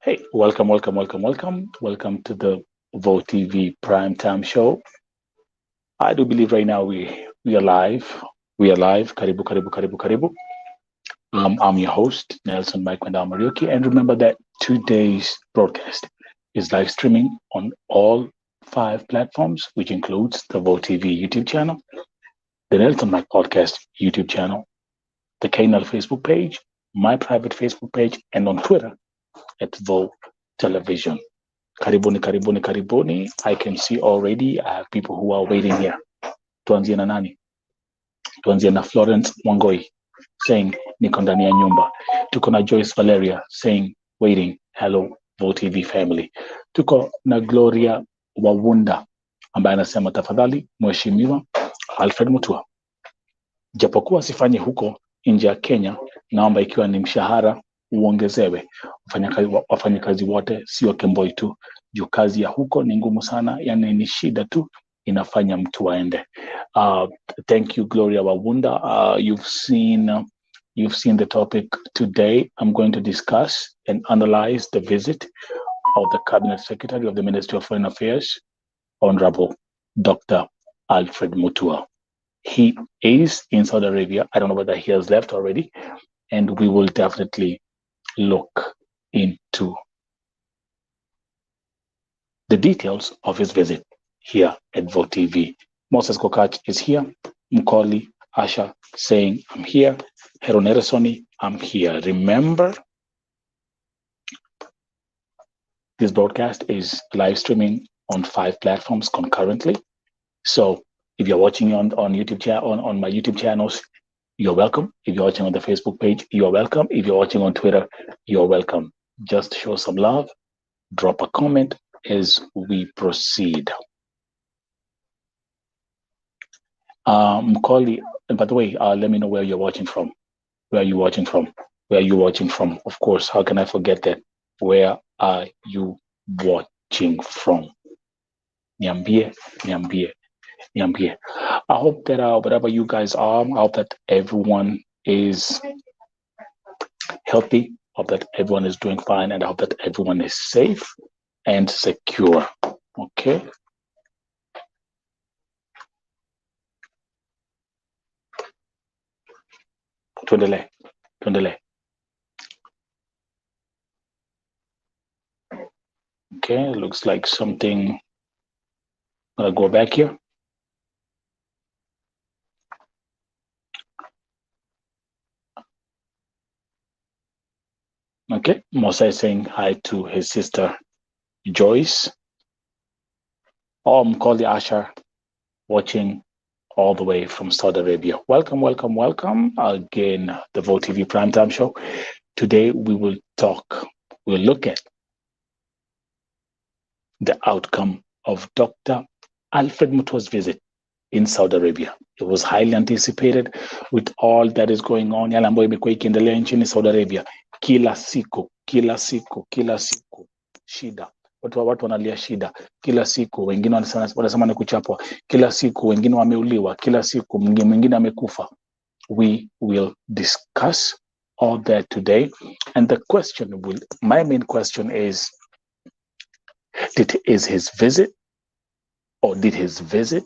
Hey, welcome to the Vo TV Primetime Show. I do believe right now we are live. We are live. Karibu. I'm your host, Nelson Mike Marioki, and remember that today's broadcast is live streaming on all 5 platforms, which includes the Vo TV YouTube channel, the Nelson Mike Podcast YouTube channel, the KNL Facebook page, my private Facebook page, and on Twitter at Vo Television. Karibuni. I can see already I have people who are waiting here. Tuanzie na nani? Tuanzie na Florence Wangoi saying niko ndani ya nyumba. Tuko na Joyce Valeria saying waiting. Hello Vo TV family. Tuko na Gloria Wawunda ambaye anasema tafadhali mheshimiwa Alfred Mutua, japokuwa sifanyi huko nje ya Kenya, naomba ikiwa ni mshahara uongezewe. Wafanyakazi wote sio Kemboi tu, juu kazi ya huko ni ngumu sana, yani ni shida tu inafanya mtu aende. Thank you Gloria Wawunda. You've seen the topic today. I'm going to discuss and analyze the visit of the Cabinet Secretary of the Ministry of Foreign Affairs, Honorable Dr. Alfred Mutua. He is in Saudi Arabia. I don't know whether he has left already, and we will definitely look into the details of his visit here at Vo TV. Moses Kokach is here. Mkoli Asha saying, I'm here. Heroneresoni, I'm here. Remember, this broadcast is live streaming on 5 platforms concurrently. So if you're watching on YouTube on my YouTube channels, you're welcome. If you're watching on the Facebook page, you're welcome. If you're watching on Twitter, you're welcome. Just show some love. Drop a comment as we proceed. Mkoli, and by the way, let me know where you're watching from. Where are you watching from? Of course, how can I forget that? Where are you watching from? Niambie. I hope that wherever you guys are, I hope that everyone is healthy. I hope that everyone is doing fine, and I hope that everyone is safe and secure. Okay. Tuendelee. Okay, looks like something. I'm gonna go back here. Okay, Mosa is saying hi to his sister Joyce. Mkoli Asher watching all the way from Saudi Arabia. Welcome again, the Vo TV Primetime Show. Today we'll look at the outcome of Dr. Alfred Mutua's visit in Saudi Arabia. It was highly anticipated with all that is going on. Yale ambayo imekuwa ikiendelea nchini Saudi Arabia. Kila siku shida. Watu wanalia shida kila siku, wengine wanasema ni kuchapwa kila siku, wengine wameuliwa kila siku, mwingine amekufa. We will discuss all that today, and my main question is, did his visit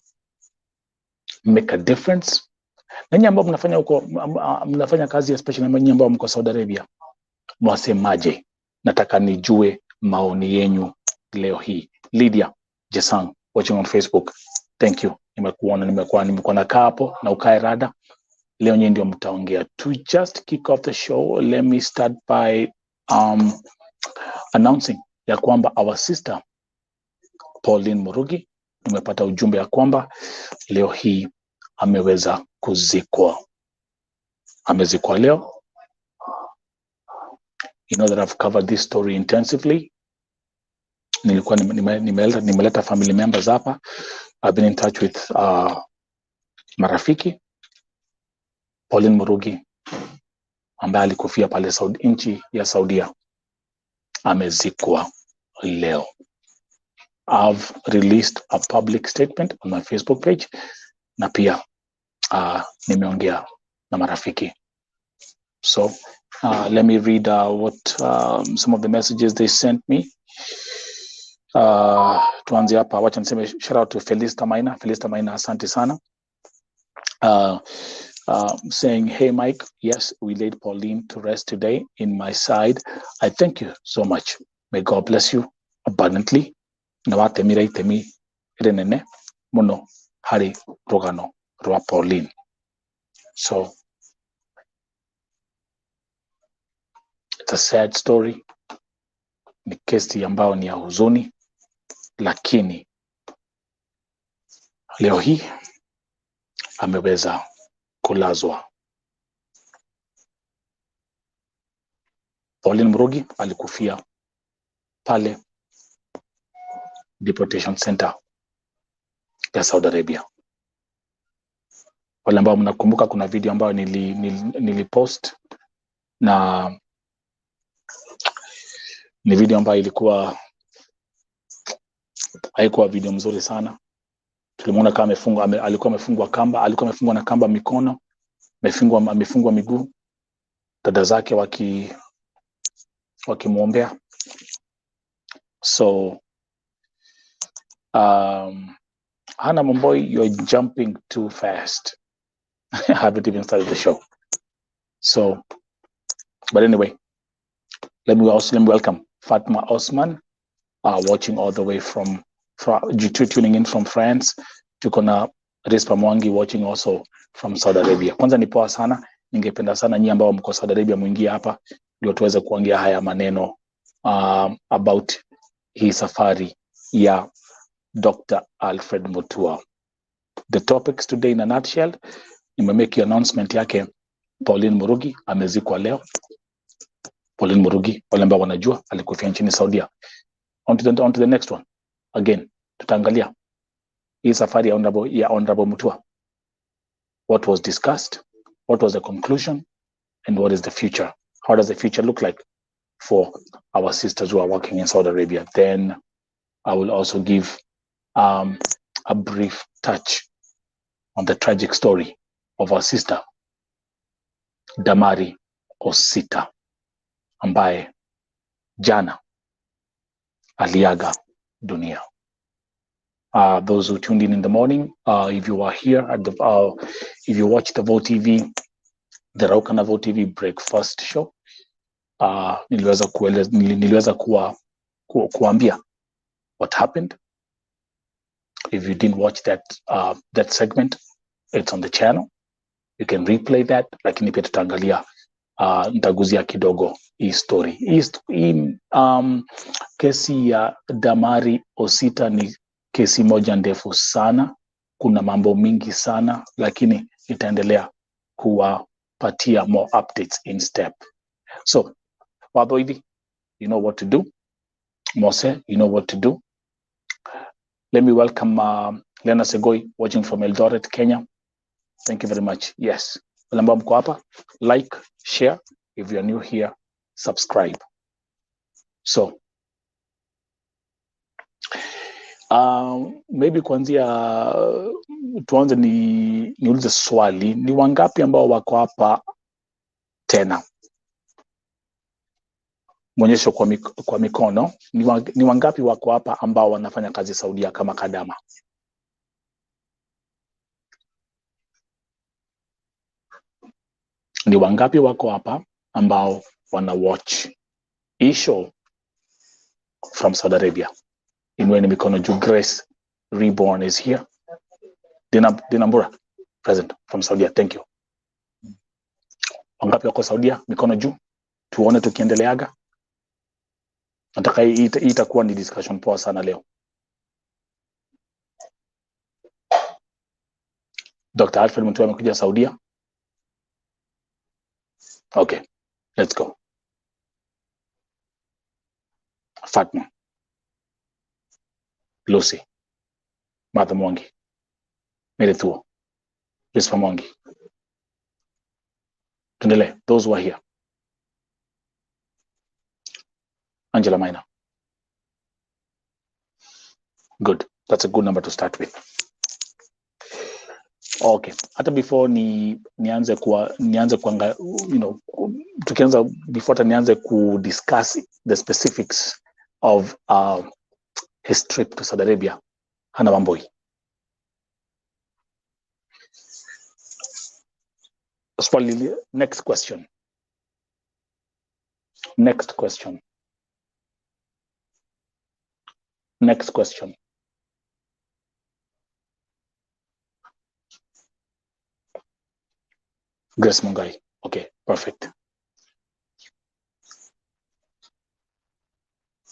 make a difference? Nanyi ambao mnafanya kazi, especially nanyi ambao mko Saudi Arabia, mwasemaje? Nataka nijue maoni yenyu leo hii. Lydia Jesang watching on Facebook, thank you. Nimekuwa nakaa hapo na ukae rada. Leo nyinyi ndio mtaongea. To just kick off the show, let me start by announcing ya kwamba our sister Pauline Murugi, nimepata ujumbe ya kwamba leo hii ameweza kuzikwa. Amezikwa leo. You know that I've covered this story intensively. Nilikuwa nimeleta family members hapa. I've been in touch with marafiki. Pauline Murugi ambaye alikufia pale nchi ya Saudia amezikwa leo. I've released a public statement on my Facebook page, na pia nimeongea na marafiki. So let me read what some of the messages they sent me. Tuanze hapa, wacha niseme shout out to Felista Maina, asante sana. Saying, hey Mike, yes, we laid Pauline to rest today in my side. I thank you so much. May God bless you abundantly. Nawatemi temi renene muno hari rogano rwa Pauline. So it's a sad story. Ni kesi ambayo ni ya huzuni, lakini leo hii ameweza kulazwa. Pauline Murugi alikufia pale deportation center ya Saudi Arabia. Wale ambao mnakumbuka, kuna video ambayo nilipost na ni video ambayo ilikuwa haikuwa video mzuri sana. Tulimuona kama alikuwa amefungwa kamba, alikuwa amefungwa na kamba mikono, amefungwa miguu, dada zake wakimuombea. So Hannah Momboy, you're jumping too fast. I haven't even started the show. So, but anyway, let me welcome Fatma Osman, watching all the way from tuning in from France. Tuko na Rispa Mwangi watching also from Saudi Arabia. Kwanza ni poa sana, ningependa sana nyinyi ambao mko Saudi Arabia muingie hapa ndio tuweze kuongea haya maneno about hii safari ya Dr. Alfred Mutua. The topics today in a nutshell, nimemake announcement yake. Pauline Murugi amezikwa leo. Pauline Murugi, wale ambao wanajua, alikufia nchini Saudia. On to the next one. Again, tutaangalia hii safari ya Honorable Mutua. What was discussed? What was the conclusion? And what is the future? How does the future look like for our sisters who are working in Saudi Arabia? Then I will also give a brief touch on the tragic story of our sister Damari Osita, ambaye jana aliaga dunia. Those who tuned in the morning, if you are here at the if you watch the Vote TV, the Rauka na Vote TV breakfast show, niliweza kuambia what happened. If you didn't watch that segment, it's on the channel. You can replay that. Lakini pia tutaangalia ntaguzia kidogo hii story. Kesi ya Damari Osita ni kesi moja ndefu sana. Kuna mambo mingi sana, lakini itaendelea kuwapatia more updates in step. So, Wadoidi, you know what to do. Mose, you know what to do. Let me welcome Lena Segoi, watching from Eldoret, Kenya. Thank you very much. Yes. Wale mko hapa, like, share. If you are new here, subscribe. So, maybe kuanzia tuanze niulize swali, ni wangapi ambao wako hapa tena? Mwonyesho kwa mikono, ni wangapi wako hapa ambao wanafanya kazi Saudia kama kadama? Ni wangapi wako hapa ambao wana watch hii show from Saudi Arabia? Inweni mikono juu. Grace Reborn is here. Dinambura present from Saudi. Thank you. Wangapi wako Saudia? Mikono juu. Tuone tukiendeleaga. Nataka hii itakuwa ni discussion poa sana leo. Dr. Alfred Mutua amekuja Saudia. Okay, let's go. Fatma, Lucy, Martha Mwangi, Merethuo, Rispa Mwangi. Tundele, those who are here. Angela Maina. Good. That's a good number to start with. Okay. Hata before nianze kuanga, tukianza before tanianze discuss the specifics of his trip to Saudi Arabia, hana Wambui. Swali, next question. Next question. Next question. Grace Mungai. Okay, perfect.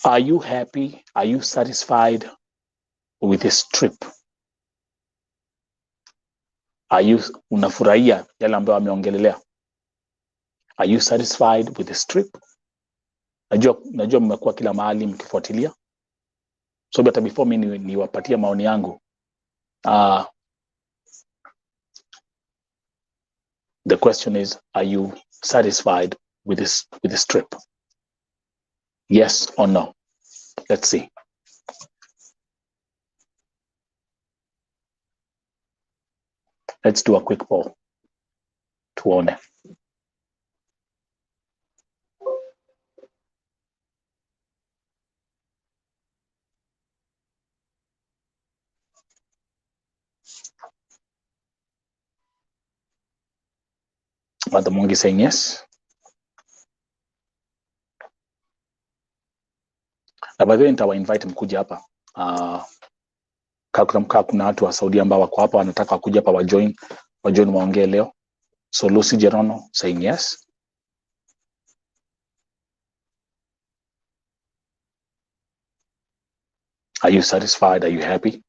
Are you happy? Are you satisfied with this trip? Are you unafurahia yale ambayo ameongelelea? Are you satisfied with this trip? Najua mmekuwa kila mahali mkifuatilia. So hata before mimi niwapatia maoni yangu, the question is, are you satisfied with this trip? Yes or no? Let's see. Let's do a quick poll. Tuone. Mother Mungi saying yes. Na by the way, nitawainvite mkuja hapa. Kuna watu wa Saudi ambao wako hapa wanataka kuja hapa wajoin waongee leo. So Lucy Gerono saying yes. Are you satisfied? Are you happy?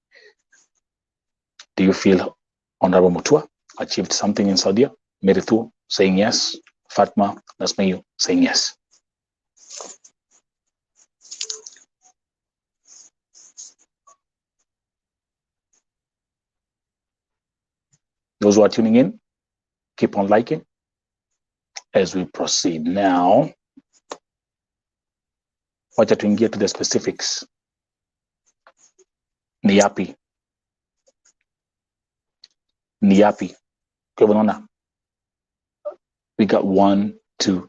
Do you feel Honorable Mutua achieved something in Saudi? Meritu saying yes. Fatma Nasmayu saying yes. Those who are tuning in, keep on liking as we proceed. Now, wacha tuingie to the specifics. Ni yapi? Kwa hivyo we got 1, 2,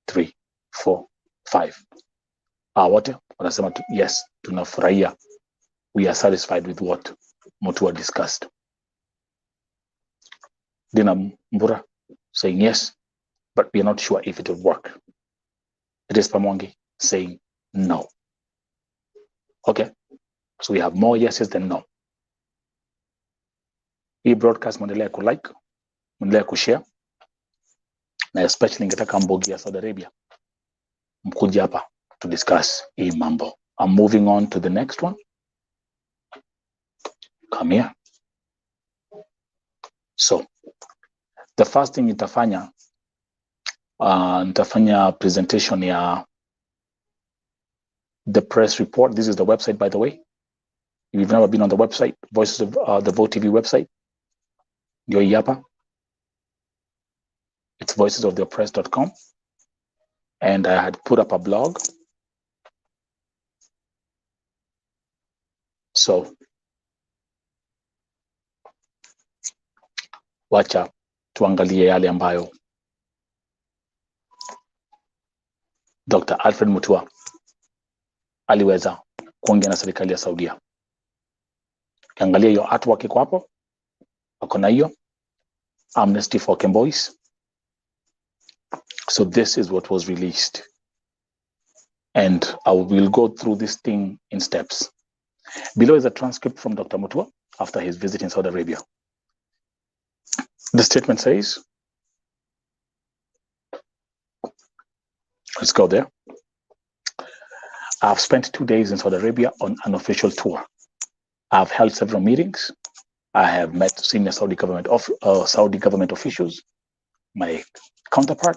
3, 4, 5. Wote wanasema yes, tunafurahia. We are satisfied with what Mutua discussed. Dina Mbura saying yes, but we are not sure if it will work. It is Pamongi saying no. Okay, so we have more yeses than no. Hii broadcast mwendelea kulike, mwendelea kushare, na especially ningetaka Mbogi ya Saudi Arabia mkuja hapa to discuss hii mambo. I'm moving on to the next one. Come here. So, the first thing nitafanya presentation ya the press report. This is the website, by the way. If you've never been on the website, Voices of the Vote TV website, ndio hii hapa. It's voicesoftheoppressed.com. And I had put up a blog. So, wacha tuangalie yale ambayo Dr. Alfred Mutua aliweza kuongea na serikali ya Saudia. Kiangalia hiyo artwork iko hapo. Wako na hiyo Amnesty for KEMBOIs. So this is what was released. And I will go through this thing in steps. Below is a transcript from Dr. Mutua after his visit in Saudi Arabia. The statement says, let's go there. I've spent 2 days in Saudi Arabia on an official tour. I've held several meetings. I have met senior Saudi government officials, my counterpart,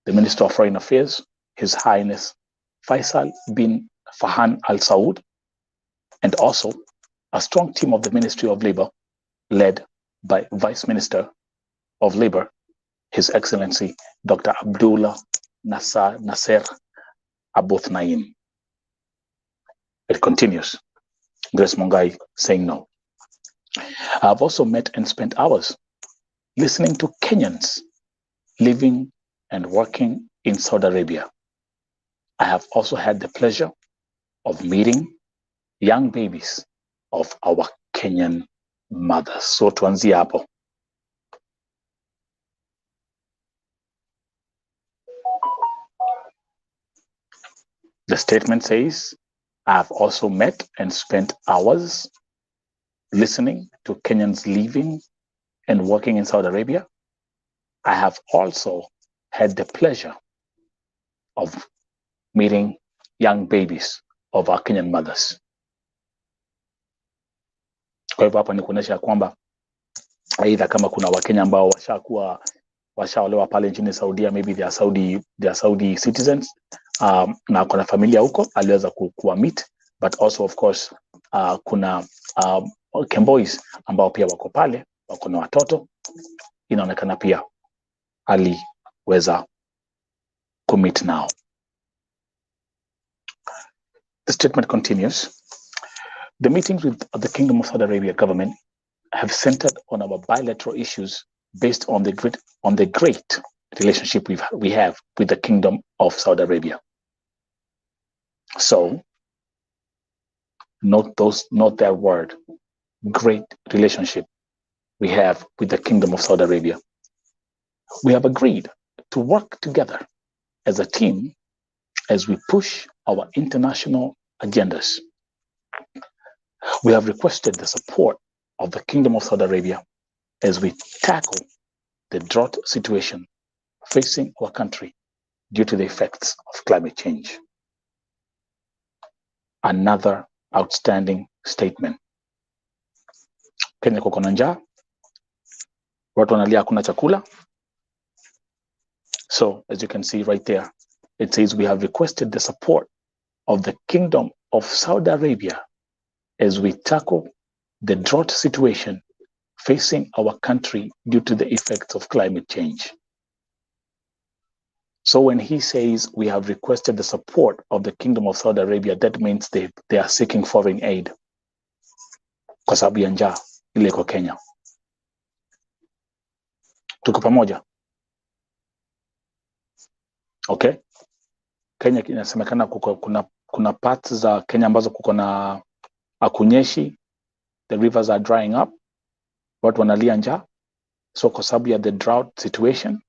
the Minister of Foreign Affairs, His Highness Faisal bin Fahan Al Saud, and also a strong team of the Ministry of Labor, led by Vice Minister of Labor, His Excellency Dr. Abdullah Nasser Aboth Naim. It continues. Grace Mungai saying no. I've also met and spent hours listening to Kenyans living and working in Saudi Arabia, I have also had the pleasure of meeting young babies of our Kenyan mothers. So tuanzie hapo. The statement says, I have also met and spent hours listening to Kenyans living and working in Saudi Arabia. I have also had the pleasure of meeting young babies of our Kenyan mothers. Kwa hivyo hapa ni kuonyesha kwamba aidha kama kuna Wakenya ambao washaolewa pale nchini Saudia, maybe they are Saudi citizens, na kuna familia huko aliweza kuwa meet, but also of course kuna KEMBOIs ambao pia wako pale, wako na watoto, inaonekana pia aliweza kumit now. The statement continues. The meetings with the Kingdom of Saudi Arabia government have centered on our bilateral issues based on the great relationship we have with the Kingdom of Saudi Arabia. So, note that word, great relationship we have with the Kingdom of Saudi Arabia. We have agreed to work together as a team as we push our international agendas. We have requested the support of the Kingdom of Saudi Arabia as we tackle the drought situation facing our country due to the effects of climate change. Another outstanding statement. Kenya kuko na njaa, watu wanalia hakuna chakula. So, as you can see right there, it says we have requested the support of the Kingdom of Saudi Arabia as we tackle the drought situation facing our country due to the effects of climate change. So when he says we have requested the support of the Kingdom of Saudi Arabia, that means they are seeking foreign aid kwa sababu ya njaa ile kwa Kenya. Tuko pamoja? Okay? Kenya inasemekana kuna parts za Kenya ambazo kuko na akunyeshi, the rivers are drying up, watu wanalia njaa. So kwa sababu ya the drought situation,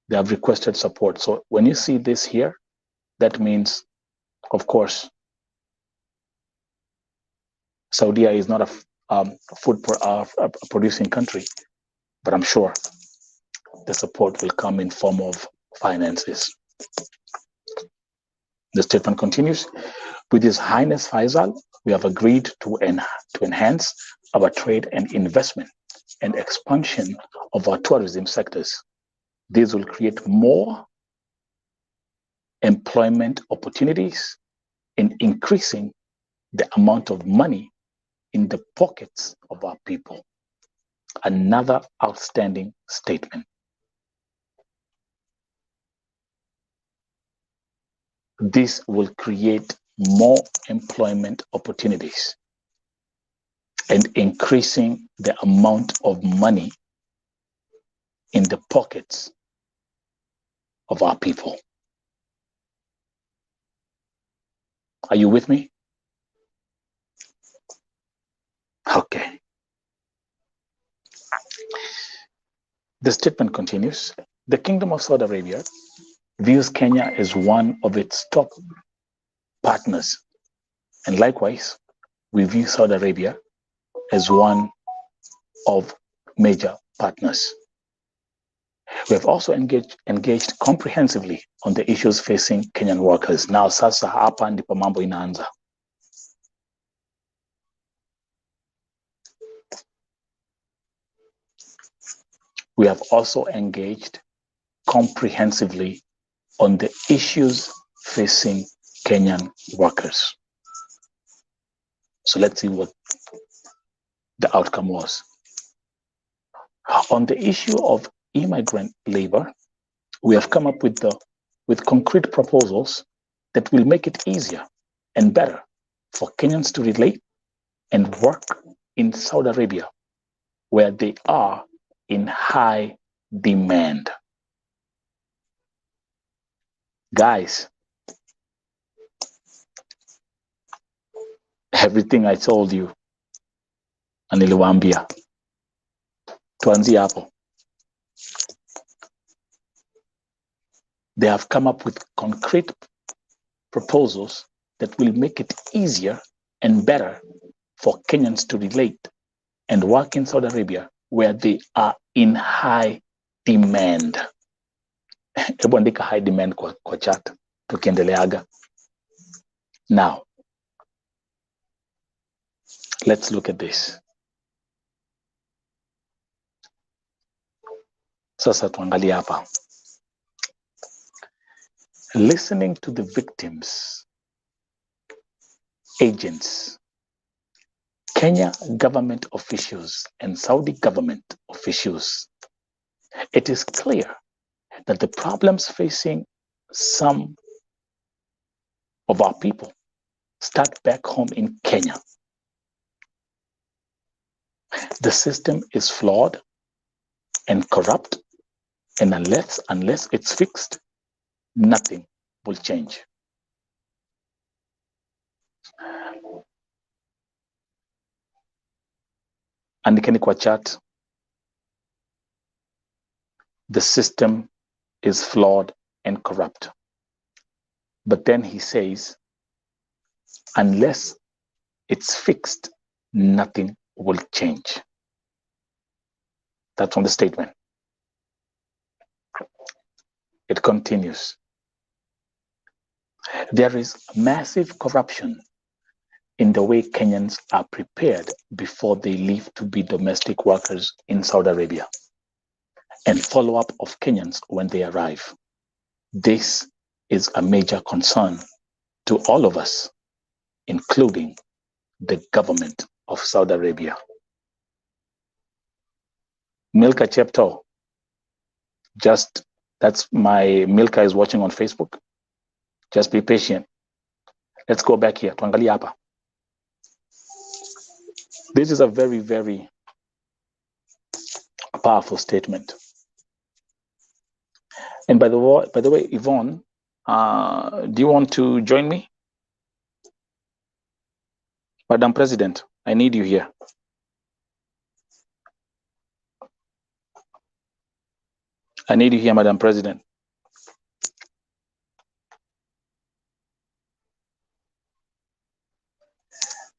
they have requested support. So when you see this here, that means, of course, Saudi is not a food producing country, but I'm sure the support will come in form of finances. The statement continues, with His Highness Faisal, we have agreed to enhance our trade and investment and expansion of our tourism sectors. This will create more employment opportunities and increasing the amount of money in the pockets of our people. Another outstanding statement. This will create more employment opportunities and increasing the amount of money in the pockets of our people. Are you with me? Okay. The statement continues. The Kingdom of Saudi Arabia views Kenya as one of its top partners. And likewise, we view Saudi Arabia as one of major partners. We have also engaged comprehensively on the issues facing Kenyan workers. Now sasa hapa ndipo mambo inaanza. We have also engaged comprehensively on the issues facing Kenyan workers. So let's see what the outcome was. On the issue of immigrant labor, we have come up with concrete proposals that will make it easier and better for Kenyans to relate and work in Saudi Arabia, where they are in high demand. Guys, everything I told you, niliwaambia. Tuanzie hapo. They have come up with concrete proposals that will make it easier and better for Kenyans to relate and work in Saudi Arabia, where they are in high demand. Hebu andika high demand kwa chat tukiendeleaga. Now, let's look at this. Sasa tuangalie hapa. Listening to the victims, agents, Kenya government officials, and Saudi government officials, it is clear that the problems facing some of our people start back home in Kenya. The system is flawed and corrupt, and unless it's fixed, nothing will change. Andikeni kwa chat, the system is flawed and corrupt. But then he says, unless it's fixed, nothing will change. That's on the statement. It continues. There is massive corruption in the way Kenyans are prepared before they leave to be domestic workers in Saudi Arabia, and follow-up of Kenyans when they arrive. This is a major concern to all of us, including the government of Saudi Arabia. Milka Chepto, that's my Milka is watching on Facebook. Just be patient. Let's go back here. Tuangalia hapa. This is a very, very powerful statement. And by the way, Yvonne, do you want to join me? Madam President, I need you here. I need you here, Madam President.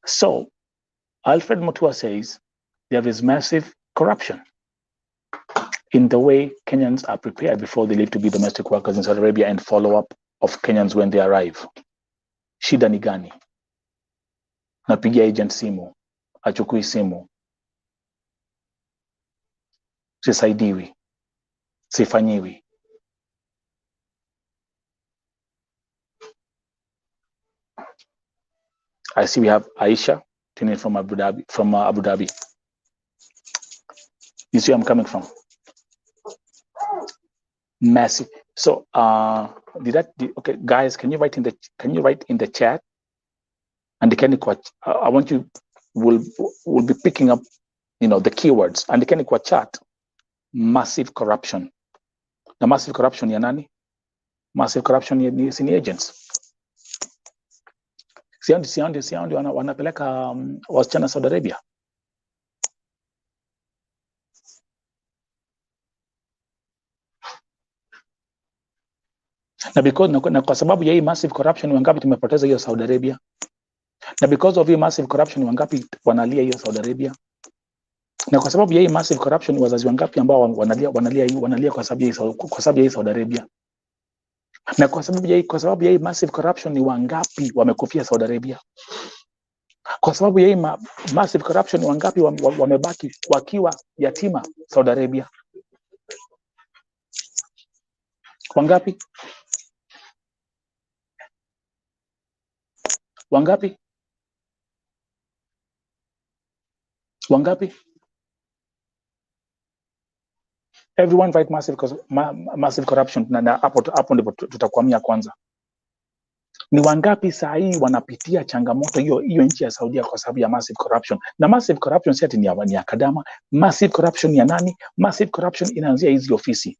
So, Alfred Mutua says there is massive corruption in the way Kenyans are prepared before they leave to be domestic workers in Saudi Arabia, and follow-up of Kenyans when they arrive. Shida ni gani? Napigia agent simu, achukui simu, sisaidiwi, sifanyiwi. I see we have Aisha tuning in from Abu Dhabi. You see where I'm coming from? Massive. So okay, guys, can you write in the chat? And I want you will be picking up, the keywords. And the chat, massive corruption. The massive corruption ya nani? Massive corruption ni agents. Siandi wanapeleka wasichana Saudi Arabia. Na kwa sababu ya hii massive corruption, wangapi tumepoteza hiyo Saudi Arabia? Na because of hii massive corruption, wangapi wanalia hiyo Saudi Arabia? Na kwa sababu ya hii massive corruption, wazazi wangapi ambao wanalia kwa sababu ya hii Saudi Arabia? Na kwa sababu ya hii massive corruption, ni wangapi wamekufia Saudi Arabia? Kwa sababu ya hii massive corruption, wangapi wamebaki wakiwa yatima Saudi Arabia? Wangapi? Wangapi? Wangapi? Everyone fight massive corruption, na hapo ndipo tutakwamia kwanza. Ni wangapi saa hii wanapitia changamoto hiyo nchi ya Saudia kwa sababu ya massive corruption? Na massive corruption si ati ni ya kadama. Massive corruption ya nani? Massive corruption inaanzia hizi ofisi.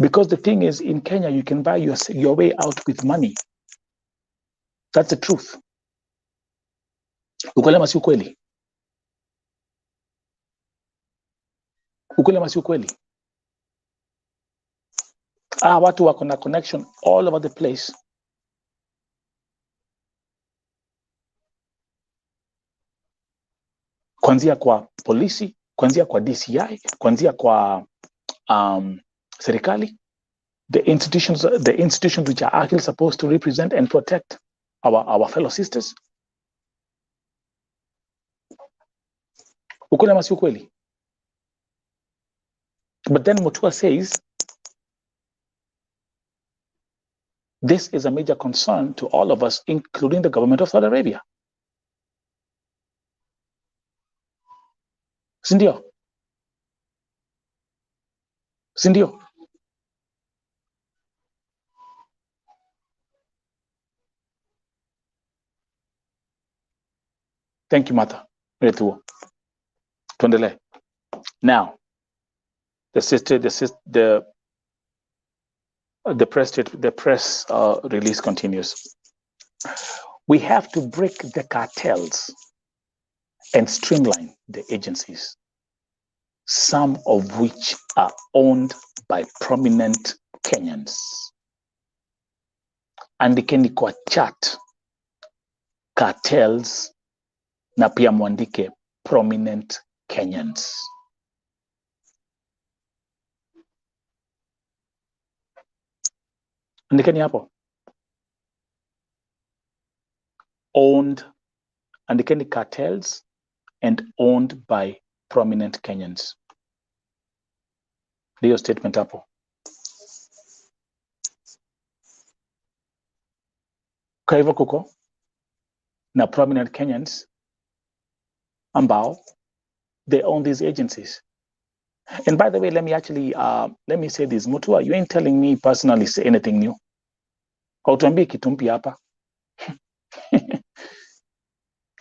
Because the thing is, in Kenya, you can buy your way out with money. That's the truth. Ukweli ama si ukweli? Ukweli ama si ukweli? Watu wako na connection all over the place. Kuanzia kwa polisi, kuanzia kwa DCI, kuanzia kwa serikali, the institutions which are actually supposed to represent and protect our fellow sisters. Ukweli ama si ukweli? But then Mutua says this is a major concern to all of us, including the government of Saudi Arabia. Sindio? Sindio? Thank you, Martha. Tuendelee. Now, the press release continues. We have to break the cartels and streamline the agencies, some of which are owned by prominent Kenyans. Andikeni kwa chat cartels na pia mwandike prominent Kenyans. Andikeni hapo. Owned, andikeni cartels and owned by prominent Kenyans. Ndio statement hapo. Kwa hivyo kuko na prominent Kenyans ambao they own these agencies. And by the way, let me say this. Mutua, you ain't telling me personally anything new. Hautuambii kitu mpya hapa.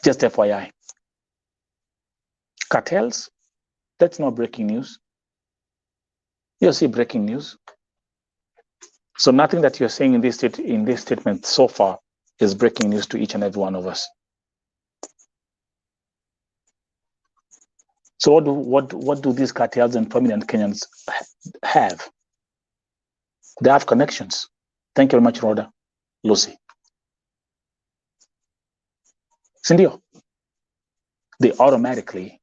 Just FYI. Cartels, that's not breaking news. You'll see breaking news. So nothing that you're saying in this statement so far is breaking news to each and every one of us. So what do these cartels and prominent Kenyans have? They have connections. Thank you very much, Rhoda. Lucy. Sindio, they automatically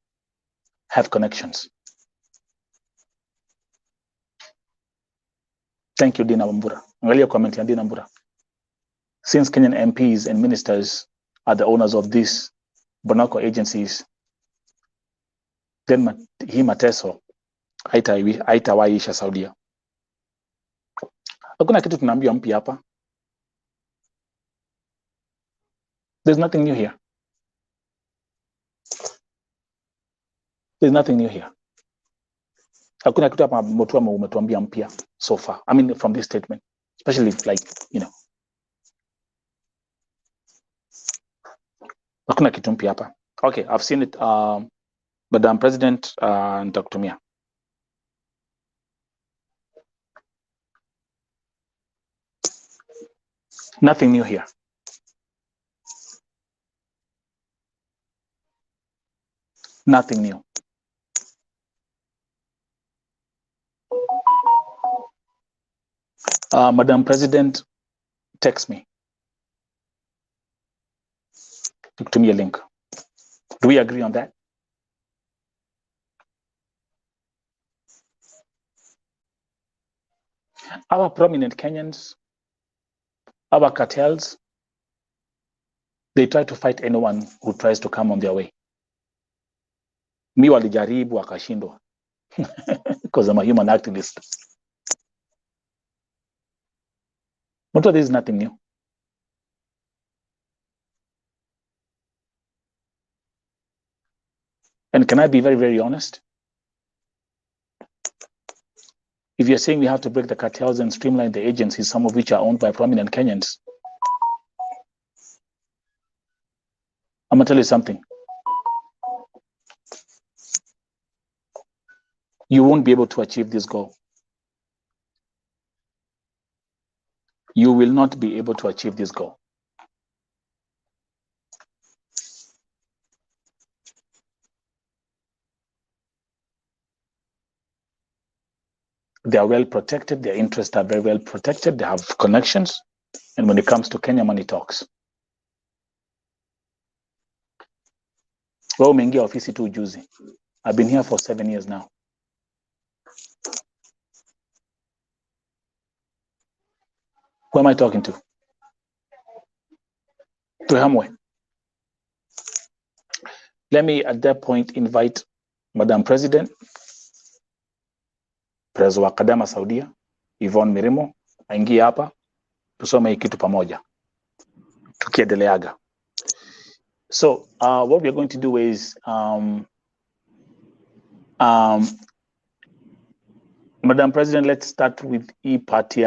have connections. Thank you, Dina Wambura. Angalia comment ya Dina Wambura. Since Kenyan MPs and ministers are the owners of these Bonako agencies, then hii mateso haitawaisha Saudia. Hakuna kitu tunaambiwa mpya hapa. There's nothing new here. There's nothing new here. Hakuna kitu hapa Mutua umetuambia mpya so far. I mean, from this statement, especially like, you know. Hakuna kitu mpya hapa. Okay, I've seen it. Madam President and Dr. Mia. Nothing new here. Nothing new. Madam President, text me. To me a link. Do we agree on that? Our prominent Kenyans, our cartels, they try to fight anyone who tries to come on their way. Mi walijaribu wakashindwa because I'm a human activist. But this is nothing new. And can I be very, very honest? If you're saying we have to break the cartels and streamline the agencies, some of which are owned by prominent Kenyans, I'm gonna tell you something. You won't be able to achieve this goal. you will not be able to achieve this goal. They are well protected. Their interests are very well protected. They have connections. And when it comes to Kenya, money talks. Well, umeingia ofisi tu juzi. I've been here for 7 years now. Who am I talking to? To Hamwe. Let me, at that point, invite Madam President, President wa Kadama Saudia, Yvonne Mirimo, aingie hapa, tusome hii kitu pamoja. Tukiendeleaga. So, what we're going to do is, Madam President, let's start with e-party.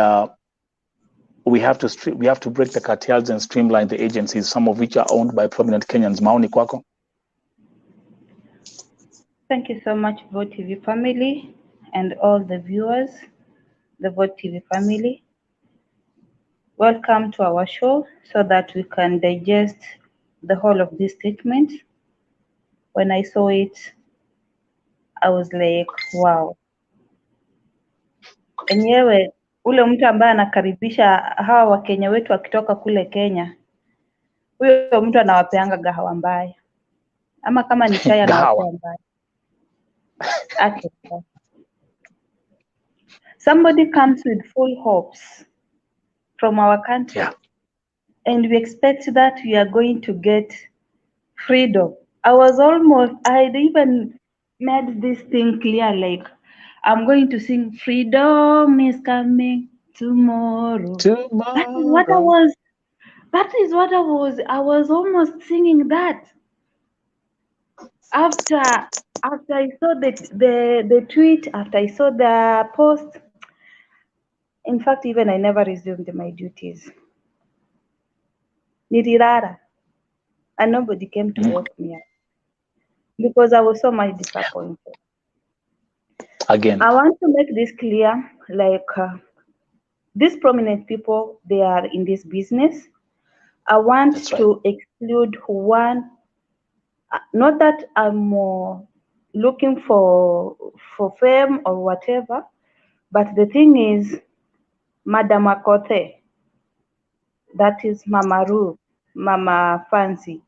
We have to break the cartels and streamline the agencies, some of which are owned by prominent Kenyans. Maoni kwako? Thank you so much, Vote TV family, and all the viewers, the Vote TV family. Welcome to our show so that we can digest the whole of this statement. When I saw it, I was like, wow. Enyewe, ule mtu ambaye anakaribisha hawa Wakenya wetu wakitoka kule Kenya, huyo mtu anawapeanga gahawa mbaya. Ama kama ni chai anawapea mbaya. Okay. Somebody comes with full hopes from our country, Yeah. and we expect that we are going to get freedom. I even made this thing clear, like, I'm going to sing freedom is coming tomorrow. That is what I was almost singing that. After I saw the tweet, after I saw the post, in fact, even I never resumed my duties. Nirirara. And nobody came to wake me up because I was so much disappointed. Again, I want to make this clear, like these prominent people, they are in this business. I want to exclude one, not that I'm looking for fame or whatever, but the thing is, Madam Akote, that is Mama Ru, Mama Fancy,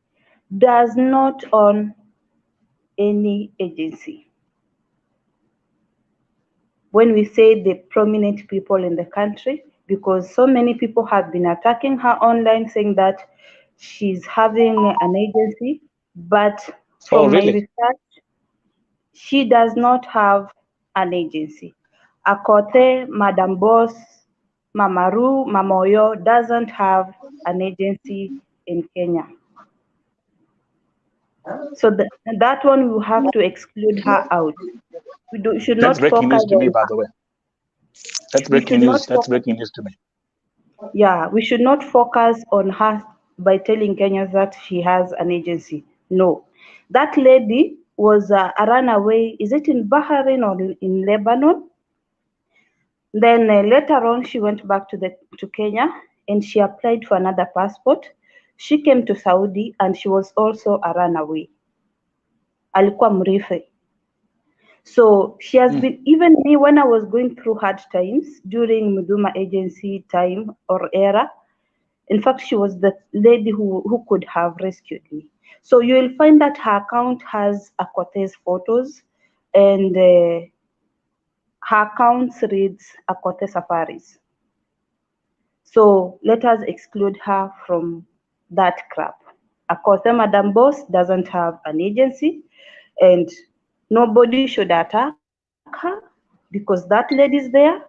does not own any agency. When we say the prominent people in the country, because so many people have been attacking her online saying that she's having an agency, but from my research, she does not have an agency. Akote, Madam Boss, Mama Ru, Mama Oyo doesn't have an agency in Kenya. So that one we have to exclude her out. We should not focus on. That's breaking news to me, by the way. That's breaking news. That's breaking news to me. Yeah, we should not focus on her by telling Kenyans that she has an agency. No, that lady was a runaway. Is it in Bahrain or in Lebanon? Then later on, she went back to Kenya and she applied for another passport. She came to Saudi and she was also a runaway. Alikuwa mrife. So she has been, even me, when I was going through hard times during Muduma agency time or era, in fact, she was the lady who could have rescued me. So you will find that her account has Akote's photos, and her account reads Akote Safaris. So let us exclude her from that crap. Akote Madam Boss doesn't have an agency, and nobody should attack her because that lady is there.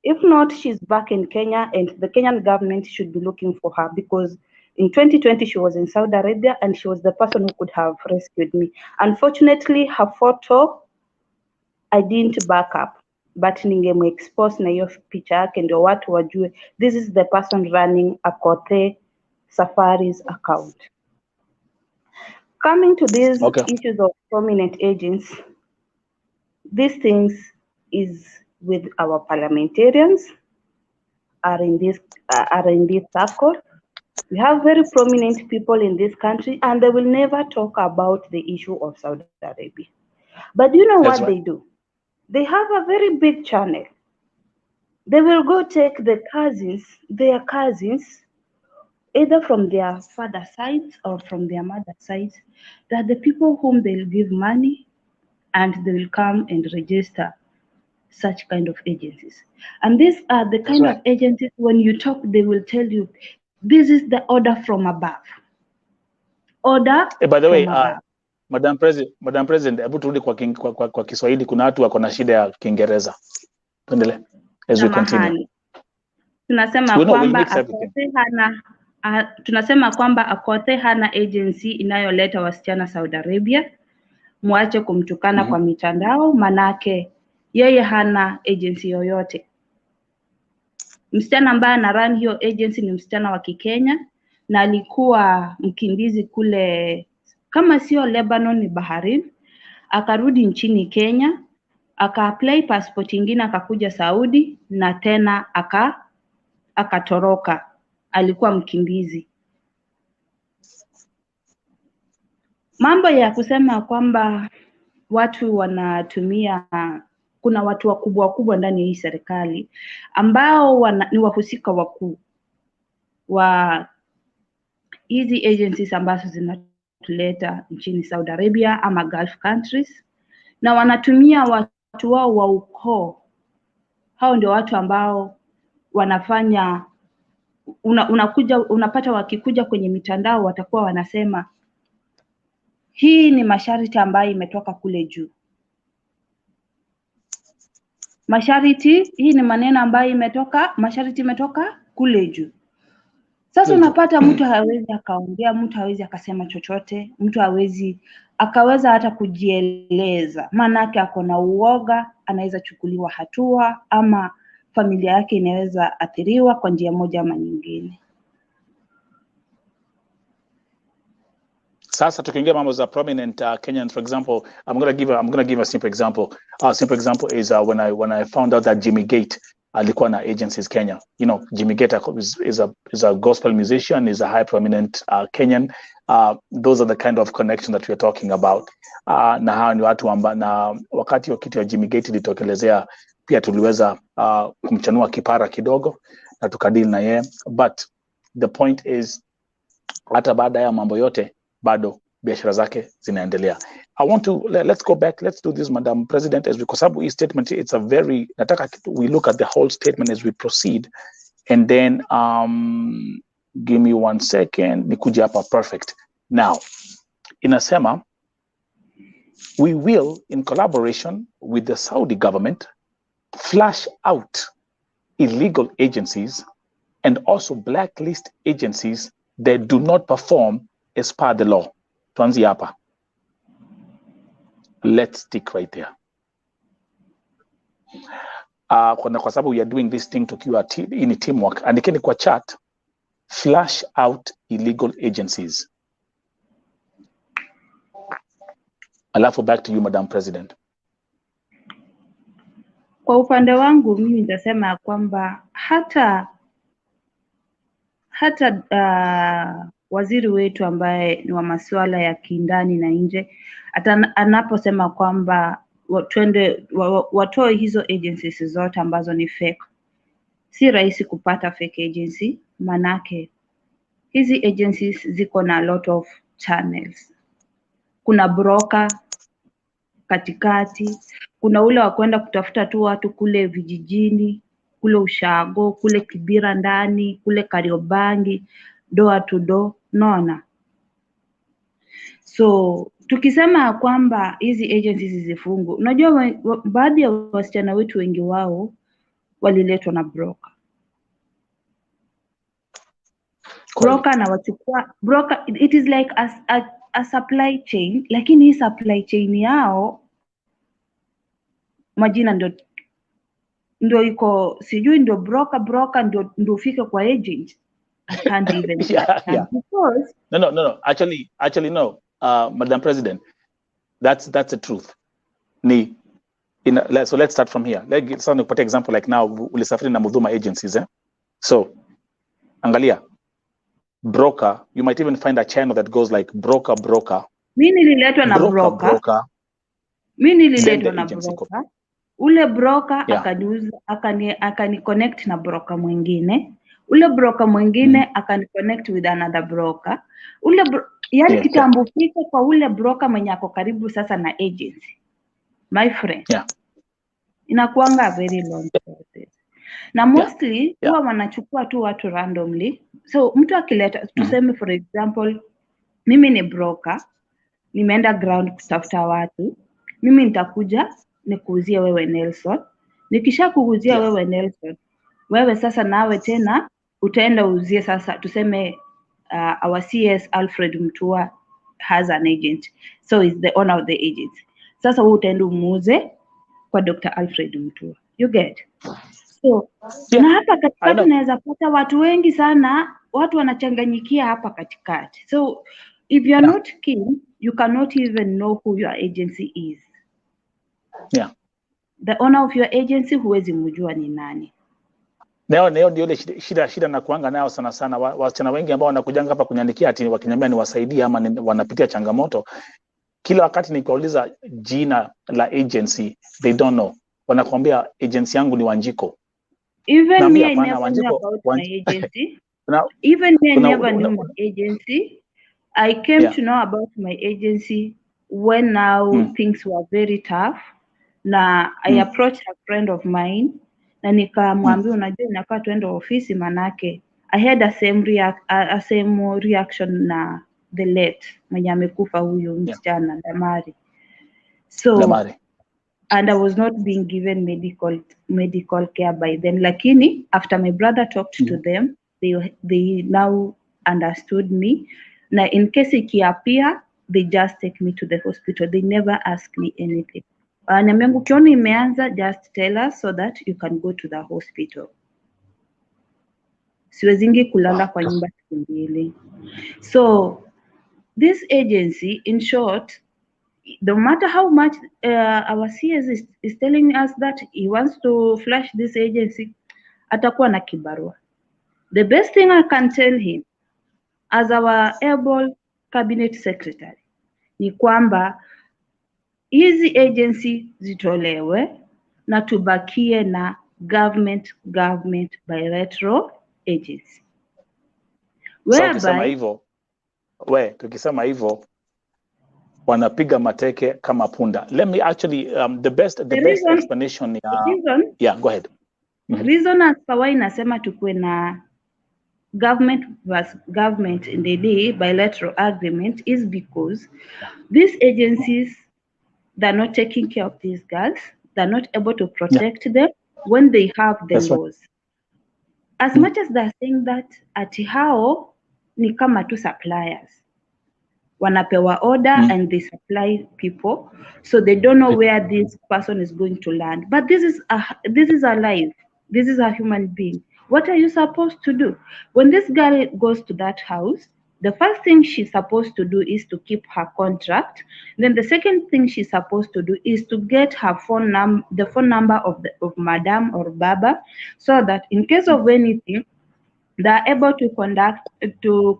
If not, she's back in Kenya, and the Kenyan government should be looking for her because in 2020 she was in Saudi Arabia and she was the person who could have rescued me. Unfortunately, her photo I didn't back up, but ningemexpose na hiyo picha yake ndio watu wajue this is the person running Akote Safari's account. Coming to these issues of prominent agents, these things is with our parliamentarians, are in this circle. We have very prominent people in this country, and they will never talk about the issue of Saudi Arabia. But you know That's what right. they do? They have a very big channel. They will go take their cousins, either from their father side or from their mother side, that the people whom they'll give money, and they will come and register such kind of agencies. And these are the kind of agencies, when you talk, they will tell you, this is the order from above. Order By the way, from above. Madam President, hebu turudi kwa Kiswahili, kuna watu wako na shida ya Kiingereza. Tuendelee as we continue. Tunasema kwamba Akothee hana agency inayoleta wasichana Saudi Arabia. Mwache kumtukana kwa mitandao, manake yeye hana agency yoyote. Msichana ambaye ana run hiyo agency ni msichana wa Kikenya, na alikuwa mkimbizi kule, kama sio Lebanon ni Bahrain, akarudi nchini Kenya, aka-apply passport nyingine, akakuja Saudi, na tena akatoroka. Alikuwa mkimbizi. Mambo ya kusema kwamba watu wanatumia, kuna watu wakubwa ndani ya hii serikali ambao ni wahusika wakuu wa hizi agencies ambazo zinatuleta nchini Saudi Arabia ama Gulf countries, na wanatumia watu wao wa ukoo. Hao ndio watu ambao wanafanya, unapata wakikuja kwenye mitandao watakuwa wanasema hii ni masharti ambayo imetoka kule juu. Masharti, hii ni maneno ambayo masharti imetoka kule juu. Sasa unapata mtu hawezi akaongea, mtu hawezi akasema chochote, mtu hawezi akaweza hata kujieleza, maanake ako na uoga, anaweza chukuliwa hatua, ama familia yake inaweza athiriwa kwa njia moja ama nyingine. Sasa tukiingia mambo za prominent Kenyans, for example, I'm gonna give a simple example. Simple example is when I found out that Jimmy Gate alikuwa na agencies Kenya. You know, Jimmy Gate is a gospel musician, is a high prominent Kenyan. Those are the kind of connection that we're talking about. Na hawa ni watu na wakati wa kitu ya Jimmy Gate ilitokelezea, pia tuliweza kumchanua kipara kidogo na tukadili na yeye. But the point is, hata baada ya mambo yote bado biashara zake zinaendelea. Let's go back, let's do this, Madam President, as because hii statement, it's a very, nataka we look at the whole statement as we proceed, and then give me 1 second, nikuje hapa perfect. Now, inasema, we will, in collaboration with the Saudi government, flush out illegal agencies and also blacklist agencies that do not perform as per the law. Tuanzie hapa. Let's stick right there. Kwa sababu we are doing this thing tukiwa in teamwork. Andikeni kwa chat, flush out illegal agencies. Alafu back to you, Madam President. Kwa upande wangu mimi nitasema kwamba hata waziri wetu ambaye ni wa masuala ya kindani na nje, anaposema kwamba watoe hizo agencies zote ambazo ni fake, si rahisi kupata fake agency, manake hizi agencies ziko na a lot of channels. Kuna broker katikati, kuna ule wa kwenda kutafuta tu watu kule vijijini, kule Ushago, kule Kibira ndani, kule Kariobangi, door to door, naona. So tukisema kwamba hizi agencies zifungwe, unajua baadhi ya wasichana wetu wengi wao waliletwa na broker. Broker na wachukua, broker, it is like a supply chain, lakini hii supply chain yao majina ndio iko, sijui ndio broker ndio ufike kwa agent. I can't even yeah. Because No. Actually no. Madam President, that's the truth. So let's start from here. Let's take example like now ulisafiri na Mudhuma agencies, So angalia, broker, you might even find a channel that goes like broker. Mimi nililetwa na broker. Mimi nililetwa na broker. Ule broker akaniuza, akani connect na broker mwingine. Ule broker mwingine akani connect with another broker. Yani kitambo fika kwa ule broker mwenye ako karibu sasa na agency. My friend. Inakuanga very long process. Na mostly huwa wanachukua tu watu randomly. So mtu akileta, tuseme for example, mimi ni broker, nimeenda ground kutafuta watu, mimi nitakuja nikuuzie wewe Nelson. Nikisha kuuzia wewe Nelson, wewe sasa nawe tena utaenda uzie sasa, tuseme our CS Alfred Mutua has an agent, so is the owner of the agency. Sasa wewe utaenda umuuze kwa Dr. Alfred Mutua. You get? So na hapa katikati unaweza pata watu wengi sana, watu wanachanganyikia hapa katikati. So if you are not keen, you cannot even know who your agency is. The owner of your agency huwezi mjua ni nani. Ndio ile shida na kuanga nao sana wasichana wengi ambao wanakujanga hapa kunyandikia ati wakiniambia niwasaidie ama wanapitia changamoto. Kila wakati nikiuliza jina la agency, they don't know. Wanakuambia agency yangu ni Wanjiko. Even me, I never knew about my agency. Even me, I never knew my agency. I came to know about my agency when now things were very tough. Na I approached a friend of mine na nikamwambia unajua inakaa tuende ofisi manake I had a same reaction na the late mwenye amekufa huyo msichana Damari. So and I was not being given medical care by them. Lakini after my brother talked to them, they now understood me. Na in case ikiapia, they just take me to the hospital. They never ask me anything. Niambia ukiona imeanza, just tell us so that you can go to the hospital. Siwezingi kulala kwa nyumba siku mbili. So this agency, in short, no matter how much our CS is telling us that he wants to flush this agency, atakuwa na kibarua. The best thing I can tell him as our able cabinet secretary ni kwamba hizi agency zitolewe na tubakie na government bilateral agency. Tukisema hivyo wanapiga mateke kama punda. Let me actually the best explanation go ahead. Reason as why nasema tukue na government versus government in the day bilateral agreement is because these agencies, they're not taking care of these girls. They're not able to protect them when they have the laws. As much as they're saying that ati hao ni kama tu suppliers. Wanapewa order and they supply people, so they don't know where this person is going to land. But this is a life. This is a human being. What are you supposed to do? When this girl goes to that house, the first thing she's supposed to do is to keep her contract. Then the second thing she's supposed to do is to get her the phone number of Madam or Baba, so that in case of anything, they're able to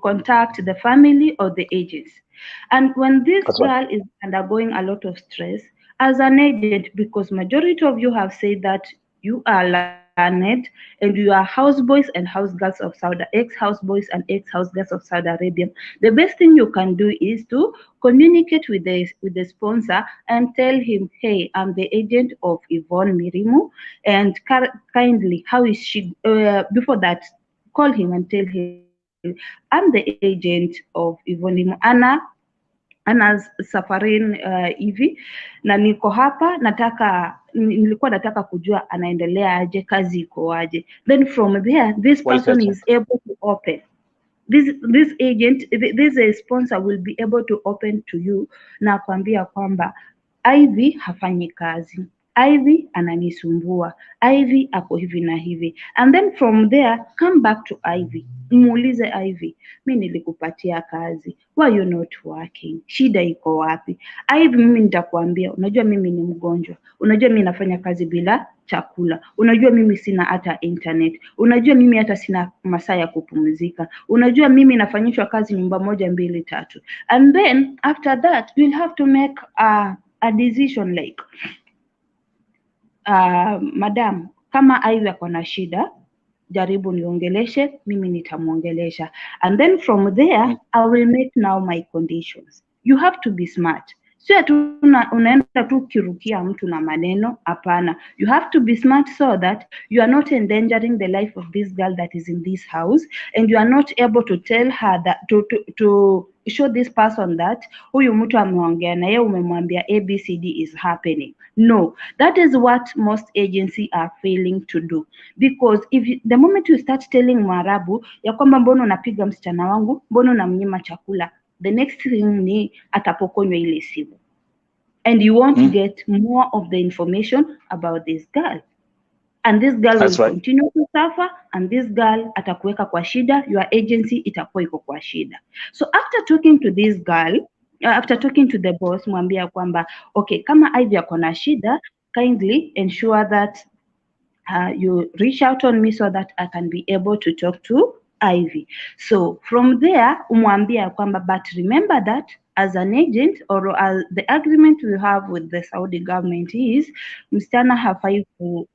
contact the family or the agents. And when this girl is undergoing a lot of stress, as an agent, because majority of you have said that you are learned and you are houseboys and housegirls of ex-houseboys and ex-housegirls of Saudi Arabia, the best thing you can do is to communicate with the sponsor and tell him, hey, I'm the agent of Yvonne Mirimu, and kindly, how is she, before that, call him and tell him, I'm the agent of Yvonne Mirimu, Anna Safarin hivi na niko hapa, nilikuwa nataka kujua anaendelea aje, kazi iko aje. Then from there, this person is able to open. This agent, this sponsor will be able to open to you na kuambia kwamba Ivy hafanyi kazi. Ivy ananisumbua, Ivy ako hivi na hivi, and then from there come back to Ivy, muulize Ivy, mi nilikupatia kazi, why you not working, shida iko wapi? Ivy, mimi nitakwambia, unajua mimi ni mgonjwa, unajua mimi nafanya kazi bila chakula, unajua mimi sina hata internet, unajua mimi hata sina masaa ya kupumzika, unajua mimi nafanyishwa kazi nyumba moja mbili tatu, and then after that you'll have to make a decision like madam, kama Ivy ako na shida, jaribu niongeleshe, mimi nitamuongelesha, and then from there I will make now my conditions. You have to be smart. Sio tu unaenda tu kirukia mtu na maneno, hapana. You have to be smart so that you are not endangering the life of this girl that is in this house, and you are not able to tell her that to show this person that huyu mtu ameongea na yeye, umemwambia ABCD is happening. No, that is what most agencies are failing to do, because the moment you start telling Mwarabu ya kwamba mbona unapiga msichana wangu, mbona unamnyima chakula, the next thing ni atapokonywa ile simu, and you won't get more of the information about this girl, and this girl will continue to suffer, and this girl atakuweka kwa shida, your agency itakuwa iko kwa shida. So after talking to this girl, after talking to the boss, mwambia kwamba okay, kama Ivy ako na shida, kindly ensure that you reach out on me so that I can be able to talk to Ivy. So from there umwambia kwamba, but remember that as an agent, or as the agreement we have with the Saudi government is, msichana hafai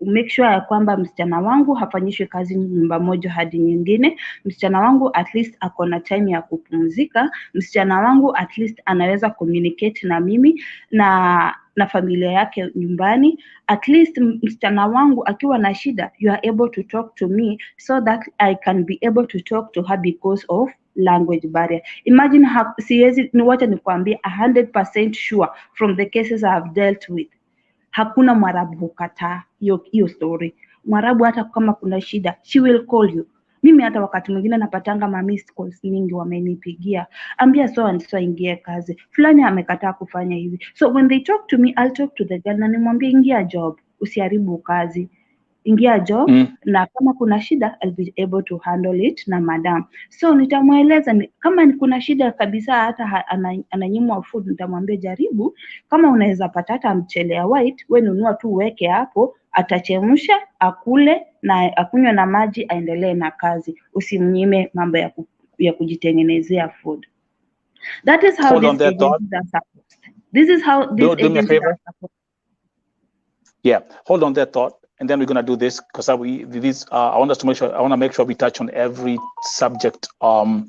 make sure ya kwamba msichana wangu hafanyishwe kazi nyumba moja hadi nyingine, msichana wangu at least ako na time ya kupumzika, msichana wangu at least anaweza communicate na mimi na familia yake nyumbani, at least msichana wangu akiwa na shida, you are able to talk to me so that I can be able to talk to her because of language barrier. Imagine siwezi niwacha nikwambie 100% sure from the cases I have dealt with, hakuna Mwarabu hukataa hiyo story. Mwarabu hata kama kuna shida, she will call you. Mimi hata wakati mwingine napatanga ma missed calls mingi, wamenipigia, ambia so and so ingie kazi, fulani amekataa kufanya hivi. So when they talk to me, I'll talk to the girl na nimwambie ingia job, usiharibu kazi, ingia job, na kama kuna shida I'll be able to handle it na madam. So nitamweleza kama kuna shida kabisa, hata ananyimwa food, nitamwambia jaribu, kama unaweza pata hata mchele ya white, wewe nunua tu weke hapo, atachemsha akule na akunywe na maji, aendelee na kazi, usimnyime mambo ya kujitengenezea food. That is how these agencies are supposed. This is how these agencies are supposed. Yeah, hold on that thought, and then we're going to do this because I want us to make sure. I want to make sure we touch on every subject on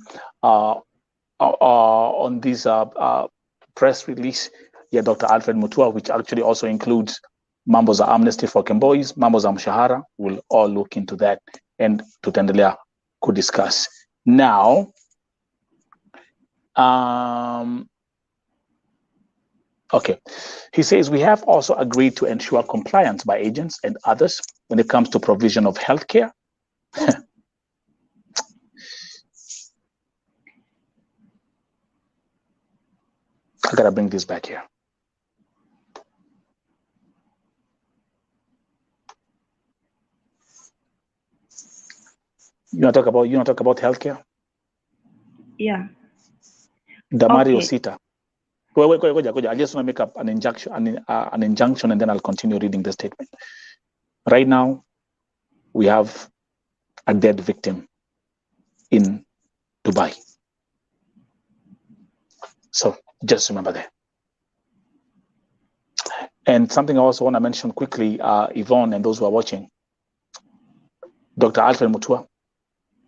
this press release. Yeah, Dr. Alfred Mutua, which actually also includes Mambo's Amnesty for KEMBOIs, Mambo's MSHAHARA. We'll all look into that, and tutaendelea could discuss now. Okay, he says we have also agreed to ensure compliance by agents and others when it comes to provision of healthcare. I gotta bring this back here. You want to talk about healthcare? Yeah. Damari Osita. Wait. I just want to make up an injunction, and then I'll continue reading the statement. Right now, we have a dead victim in Dubai. So just remember that. And something I also want to mention quickly, Yvonne and those who are watching, Dr. Alfred Mutua,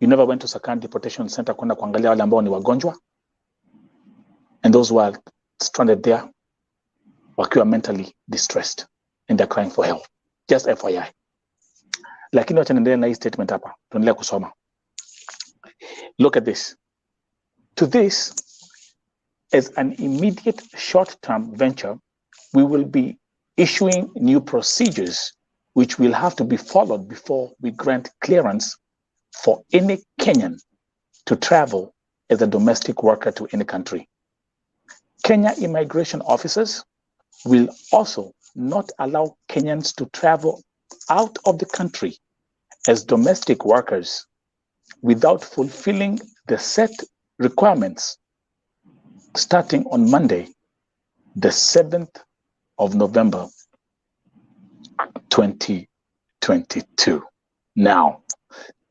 you never went to Sakani Deportation Center kwenda kuangalia wale ambao ni wagonjwa, and those who are stranded there wakiwa mentally distressed and they're crying for help. Just FYI. Lakini wacha niendelee na hii statement hapa. Tuendelee kusoma. Look at this. To this, as an immediate short-term venture, we will be issuing new procedures which will have to be followed before we grant clearance for any Kenyan to travel as a domestic worker to any country. Kenya immigration officers will also not allow Kenyans to travel out of the country as domestic workers without fulfilling the set requirements starting on Monday, the 7th of November, 2022. Now,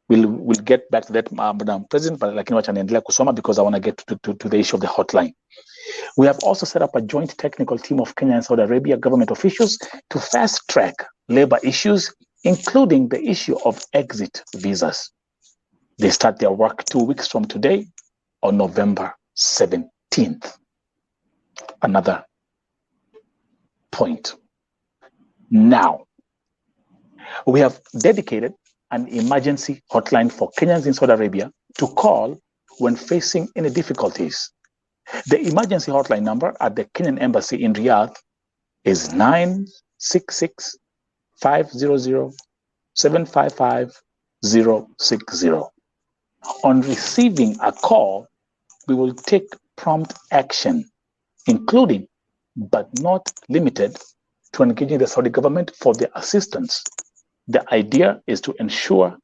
we'll get back to that, Madam President, but lakini wacha niendelea kusoma because I want to get to the issue of the hotline. We have also set up a joint technical team of Kenya and Saudi Arabia government officials to fast-track labor issues, including the issue of exit visas. They start their work 2 weeks from today on November 17th. Another point. Now, we have dedicated an emergency hotline for Kenyans in Saudi Arabia to call when facing any difficulties. The emergency hotline number at the Kenyan Embassy in Riyadh is 966-500-755-060. On receiving a call, we will take prompt action, including but not limited to engaging the Saudi government for their assistance. The idea is to ensure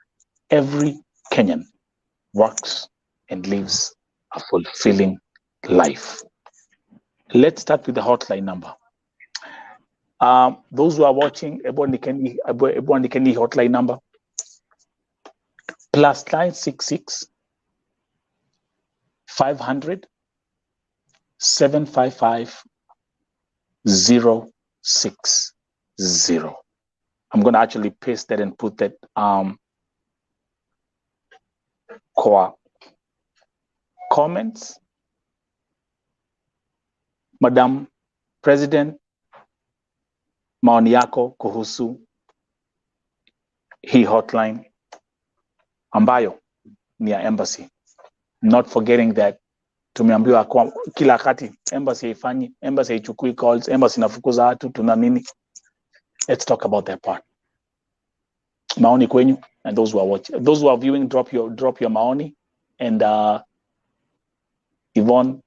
every Kenyan works and lives a fulfilling life. Let's start with the hotline number. Those who are watching, everyone can hotline number +966 500 755 060. I'm going to actually paste that and put that comments. Madam President, maoni yako kuhusu hii hotline ambayo ni ya embassy. Not forgetting that tumeambiwa kwa kila wakati embassy haifanyi, embassy haichukui calls, embassy inafukuza watu, tuna nini. Let's talk about that part. Maoni kwenyu, and those who are watching, those who are viewing, drop your maoni, and Yvonne.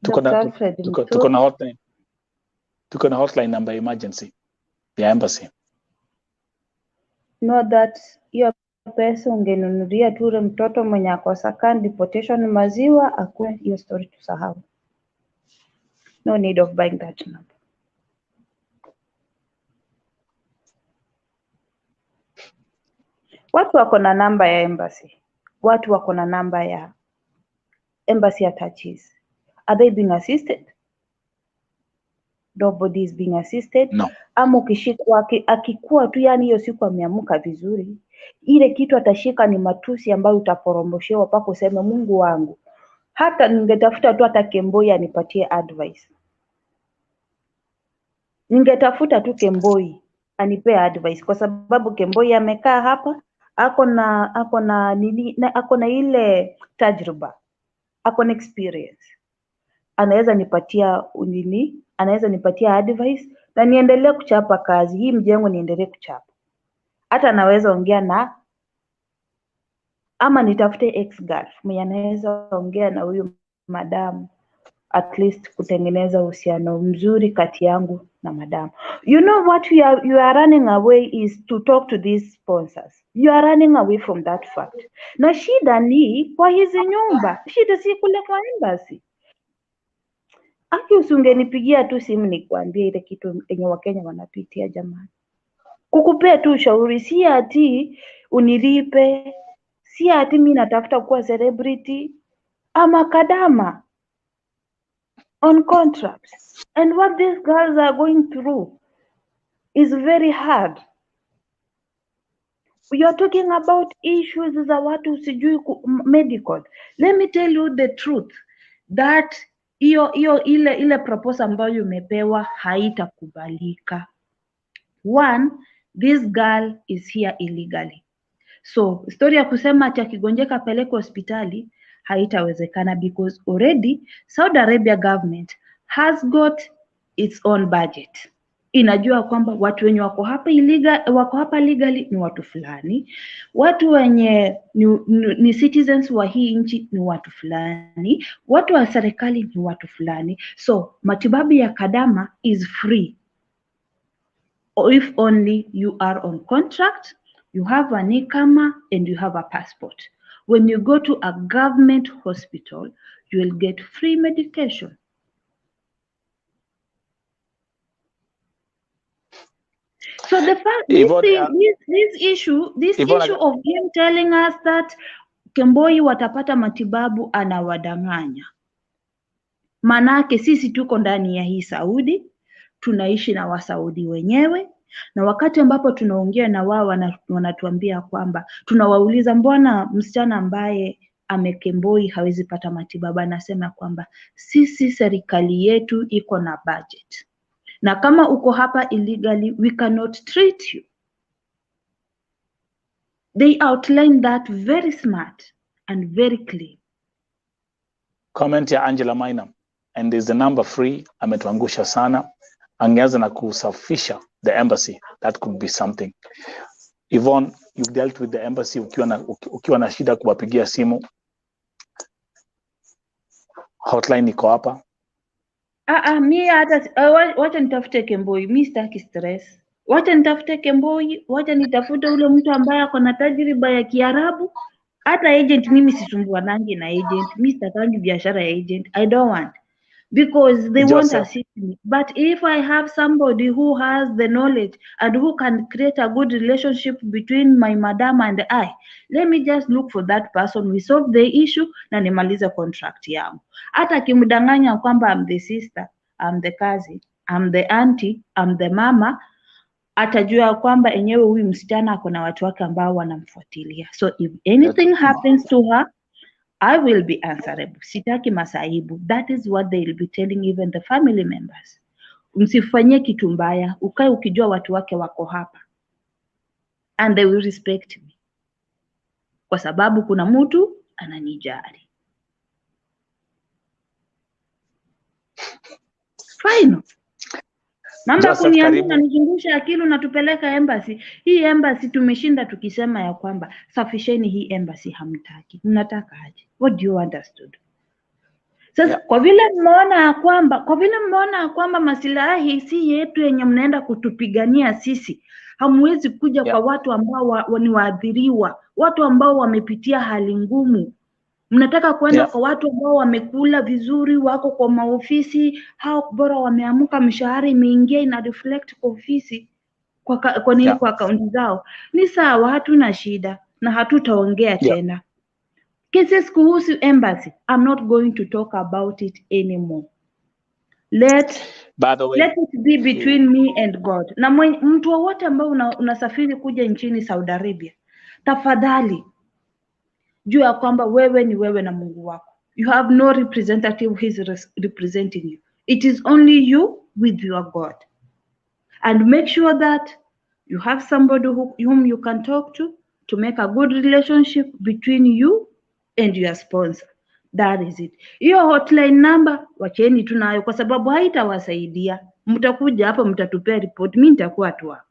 Tuko na hotline number emergency ya embassy. Know that hiyo pesa ungenunulia tu ule mtoto mwenye akosa deportation maziwa, akue hiyo story tusahau. No need of buying that number. Watu wako na namba ya embassy. Watu wako na namba ya embassy attaches. Are they being assisted? Nobody is being assisted. No. Ama ukishikwa akikuwa tu, yani hiyo siku ameamuka vizuri, ile kitu atashika ni matusi ambayo utaporomoshewa pako useme Mungu wangu. Hata ningetafuta tu hata Kemboi anipatie advice. Ningetafuta tu Kemboi anipea advice, kwa sababu Kemboi amekaa hapa, ako na ile tajriba, ako na experience. Anaweza nipatia advice na niendelee kuchapa kazi hii, mjengo niendelee kuchapa. Hata naweza ongea ama nitafute ex-girl mwenye anaweza ongea na huyu madam, at least kutengeneza uhusiano mzuri kati yangu na madam. You know what you are running away is to talk to these sponsors. You are running away from that fact. Na shida ni kwa hizi nyumba, shida si kule kwa embassy. Aki usingenipigia tu simu nikwambie ile kitu yenye Wakenya wanapitia jamani. Kukupea tu ushauri, si ati unilipe, si ati mimi natafuta kuwa celebrity ama kadama on contracts. And what these girls are going through is very hard. We are talking about issues za watu sijui medical. Let me tell you the truth that ile proposal ambayo umepewa haitakubalika. One, this girl is here illegally. So story ya kusema ati akigonjeka peleke hospitali haitawezekana, because already Saudi Arabia government has got its own budget. inajua kwamba watu wenye wako hapa legally ni watu fulani, watu wenye ni citizens wa hii nchi ni watu fulani, watu wa serikali ni watu fulani. So matibabu ya kadama is free if only you are on contract, you have an ikama and you have a passport. When you go to a government hospital, you will get free medication. So the fact this issue of him telling us that Kemboi watapata matibabu anawadanganya. Manake sisi tuko ndani ya hii Saudi, tunaishi na Wasaudi wenyewe, na wakati ambapo tunaongea na wao wanatuambia kwamba tunawauliza mbona msichana ambaye amekemboi hawezi pata matibabu, anasema kwamba sisi serikali yetu iko na budget. Na kama uko hapa illegally, we cannot treat you. They outline that very smart and very clear. Comment ya Angela Maina, and there's the number free, ametuangusha sana, angeanza na kusafisha the embassy, that could be something. Yvonne, you've dealt with the embassy, ukiwa na shida kuwapigia simu, hotline iko hapa. Mi hata wacha nitafute Kemboi, mi sitaki stress. Wacha nitafute Kemboi, wacha nitafute ule mtu ambaye ako na tajriba ya Kiarabu. Hata agent mimi sisumbuanangi na agent, mi sitakangi biashara ya agent. I don't want, because they want to assist me. But if I have somebody who has the knowledge and who can create a good relationship between my madam and I, let me just look for that person. We solve the issue na nimalize contract yangu. Hata kimdanganya kwamba I'm the sister, I'm the cousin, I'm the auntie, I'm the mama, atajua kwamba enyewe huyu msichana ako na watu wake ambao wanamfuatilia. So if anything happens to her, I will be answerable. Sitaki masaibu. That is what they will be telling even the family members. Msifanyie kitu mbaya, ukae ukijua watu wake wako hapa. And they will respect me. Kwa sababu kuna mtu ananijali. Fine. Mamba kuniambia nizungusha akili unatupeleka embassy. Hii embassy tumeshinda tukisema ya kwamba safisheni hii embassy, hamtaki. Mnataka aje? What do you want us to do? Sasa kwa vile mmeona kwamba masilahi si yetu yenye mnaenda kutupigania sisi, hamwezi kuja kwa watu ambao ni waathiriwa, watu ambao wamepitia hali ngumu. Mnataka kwenda kwa watu ambao wamekula vizuri, wako kwa maofisi, hao bora wameamuka, mshahara imeingia, ina reflect kwa ofisi, kwa nini kwa akaunti zao. Ni sawa, hatuna shida na hatutaongea tena. Cases kuhusu embassy, I'm not going to talk about it anymore. Let it be between me and God. Na mtu wote ambao unasafiri kuja nchini Saudi Arabia, tafadhali jua ya kwamba wewe ni wewe na Mungu wako. You have no representative who is representing you. It is only you with your God. And make sure that you have somebody whom you can talk to make a good relationship between you and your sponsor. That is it. Hiyo hotline number wacheni tunayo, kwa sababu haitawasaidia. Mtakuja hapa mtatupea report, mimi nitakuwa tu hapa.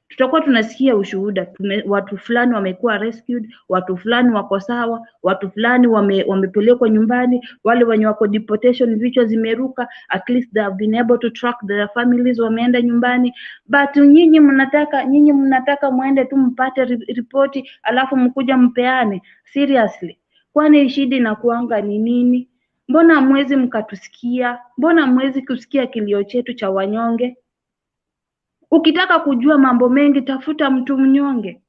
Tutakuwa tunasikia ushuhuda, watu fulani wamekuwa rescued, watu fulani wako sawa, watu fulani wamepelekwa nyumbani, wale wenye wako deportation vichwa zimeruka, at least they have been able to track their families, wameenda nyumbani. But nyinyi mnataka muende tu mpate ripoti alafu mkuja mpeane. Seriously, kwani shida inakuanga ni nini? Mbona hamwezi mkatusikia? Mbona hamwezi kusikia kilio chetu cha wanyonge? Ukitaka kujua mambo mengi, tafuta mtu mnyonge.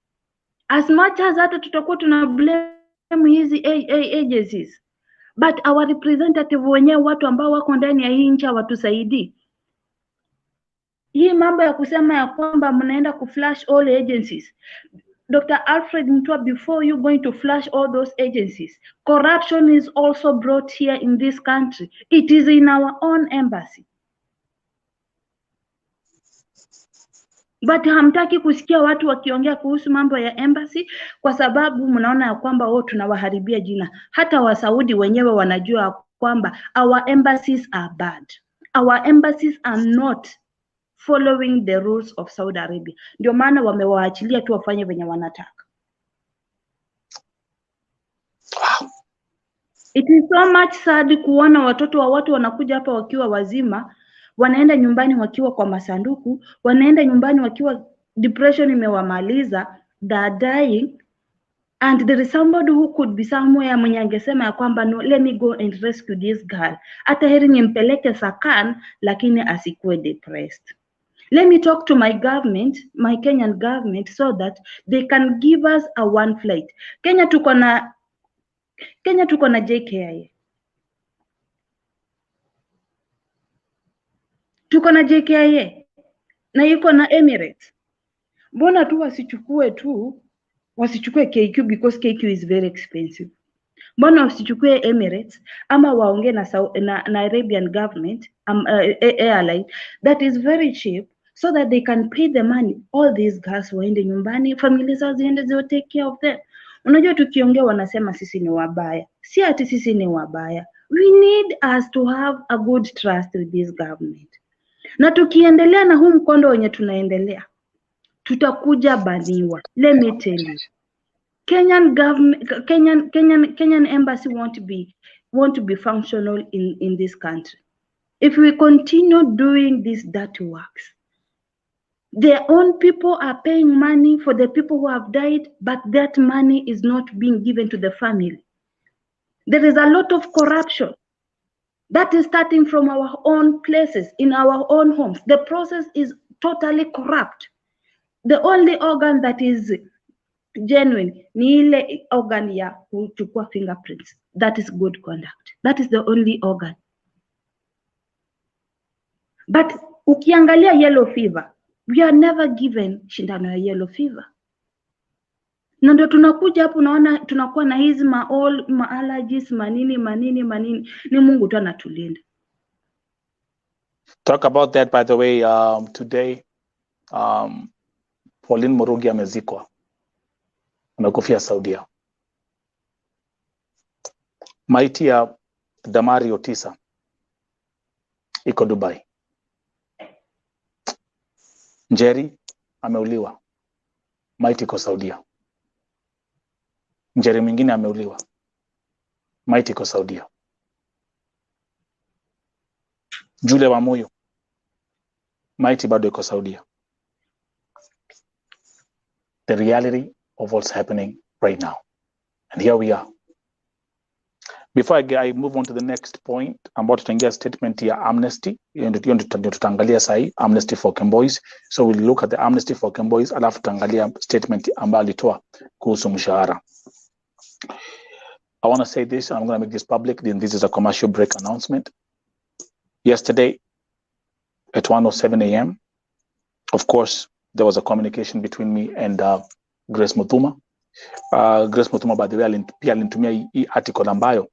As much as hata tutakuwa tuna blame hizi agencies, but our representative wenyewe, watu ambao wako ndani ya hii nchi, hawatusaidii. Hii mambo ya kusema ya kwamba mnaenda kuflash all agencies. Dr. Alfred Mutua, before you going to flash all those agencies, corruption is also brought here in this country. It is in our own embassy. But hamtaki kusikia watu wakiongea kuhusu mambo ya embassy, kwa sababu mnaona ya kwamba tunawaharibia jina. Hata Wasaudi wenyewe wanajua kwamba our embassies are bad. Our embassies are not following the rules of Saudi Arabia. Ndio maana wamewaachilia tu wafanye venye wanataka. It is so much sad kuona watoto wa watu wanakuja hapa wakiwa wazima, wanaenda nyumbani wakiwa kwa masanduku, wanaenda nyumbani wakiwa depression imewamaliza, they are dying, and there is somebody who could be somewhere mwenye angesema ya kwamba no, let me go and rescue this girl. Hata heri nimpeleke Sakan, lakini asikuwe depressed. Let me talk to my government, my Kenyan government, so that they can give us a one flight. Kenya tuko na JKIA. Tuko na JKIA na yuko na Emirates. Mbona tu wasichukue KQ, because KQ is very expensive. Mbona wasichukue Emirates ama waongee na Arabian government airline that is very cheap, so that they can pay the money. All these girls waende nyumbani, familia zao ziende, they will take care of them. Unajua tukiongea wanasema sisi ni wabaya. Si ati sisi ni wabaya. We need us to have a good trust with this government. Na tukiendelea na huu mkondo wenye tunaendelea, tutakuja baniwa. Let me tell you. Kenyan government, Kenyan embassy won't be functional in this country if we continue doing these dirty works. Their own people are paying money for the people who have died, but that money is not being given to the family. There is a lot of corruption that is starting from our own places, in our own homes. The process is totally corrupt. The only organ that is genuine ni ile organ ya kuchukua fingerprints. That is good conduct. That is the only organ. But ukiangalia yellow fever, we are never given shindano ya yellow fever. Na ndio tunakuja hapo, unaona tunakuwa na hizi ma allergies manini. Ni Mungu tu anatulinda. Talk about that, by the way. Today Pauline Murugi amezikwa, amekufia Saudia. Maiti ya Damari Otisa iko Dubai. Njeri ameuliwa, maiti iko Saudia. Njeri mwingine ameuliwa, maiti iko Saudia. Jule wa Moyo, maiti bado iko Saudia. The reality of what's happening right now. And here we are. Before I move on to the next point, I'm about to get a statement here, Amnesty. Amnesty for KEMBOIs. So we'll look at the Amnesty for KEMBOIs, alafu tuangalia statement ambayo alitoa kuhusu mshahara. I want to say this, and I'm going to make this public, then this is a commercial break announcement. Yesterday at 1:07 a.m., of course, there was a communication between me and Grace Mutua. Grace Mutua, by the way, pia alinitumia hii article ambayo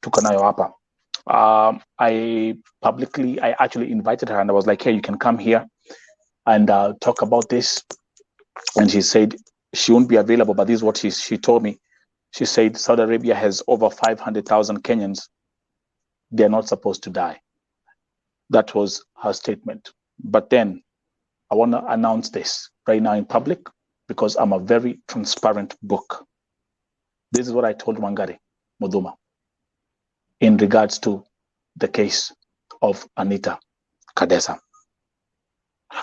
tuko nayo hapa. I actually invited her and I was like, hey, you can come here and talk about this. And she said she won't be available, but this is what she told me. She said Saudi Arabia has over 500,000 Kenyans. They're not supposed to die. That was her statement. But then I want to announce this right now in public because I'm a very transparent book. This is what I told Wangari Muduma in regards to the case of Anita Kadesa.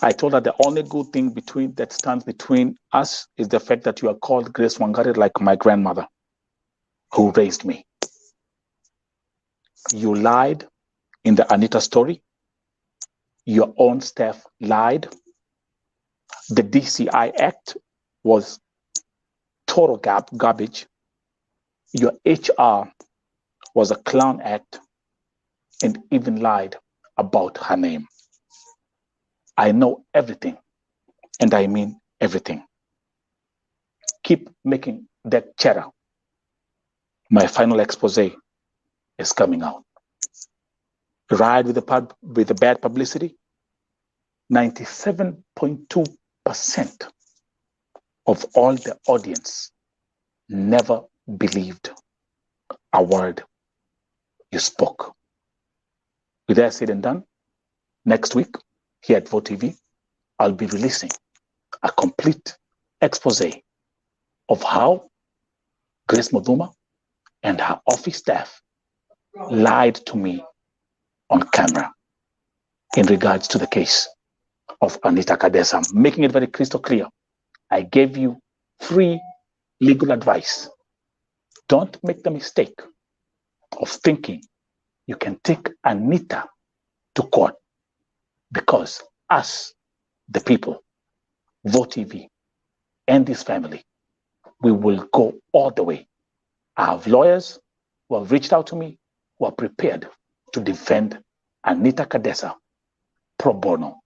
I told her the only good thing that stands between us is the fact that you are called Grace Wangari, like my grandmother who raised me. You lied in the Anita story. Your own staff lied. The DCI Act was total garbage. Your HR was a clown act and even lied about her name. I know everything, and I mean everything. Keep making that chatter. My final expose is coming out. Ride with the bad publicity. 97.2% of all the audience never believed a word you spoke. With that said and done, next week, here at Vote TV, I'll be releasing a complete expose of how Grace Muthuma and her office staff lied to me on camera in regards to the case of Anita Kadesa, making it very crystal clear. I gave you free legal advice. Don't make the mistake of thinking you can take Anita to court, because us, the people, Vote TV, and this family, we will go all the way. I have lawyers who have reached out to me, who are prepared to defend Anita Kadesa pro bono.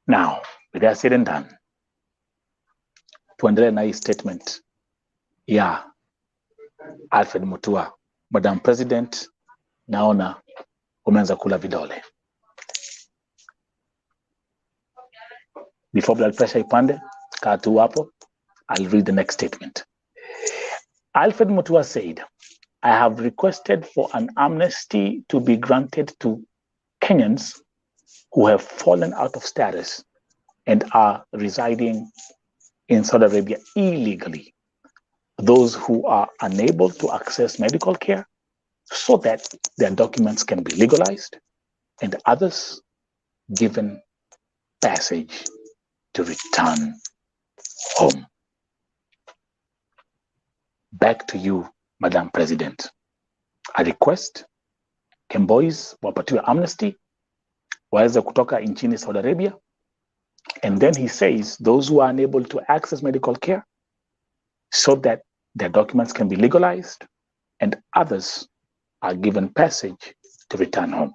Now, with that said and done, tuendelee na hii statement ya Alfred Mutua. Madam President, naona umeanza kula vidole. Before blood pressure ipande, kaa tu hapo, I'll read the next statement. Alfred Mutua said, I have requested for an amnesty to be granted to Kenyans who have fallen out of status and are residing in Saudi Arabia illegally. Those who are unable to access medical care so that their documents can be legalized, and others given passage to return home. Back to you, Madam President. I request KEMBOIs wapatiwe amnesty, waweze kutoka nchini Saudi Arabia. And then he says those who are unable to access medical care so that their documents can be legalized, and others are given passage to return home.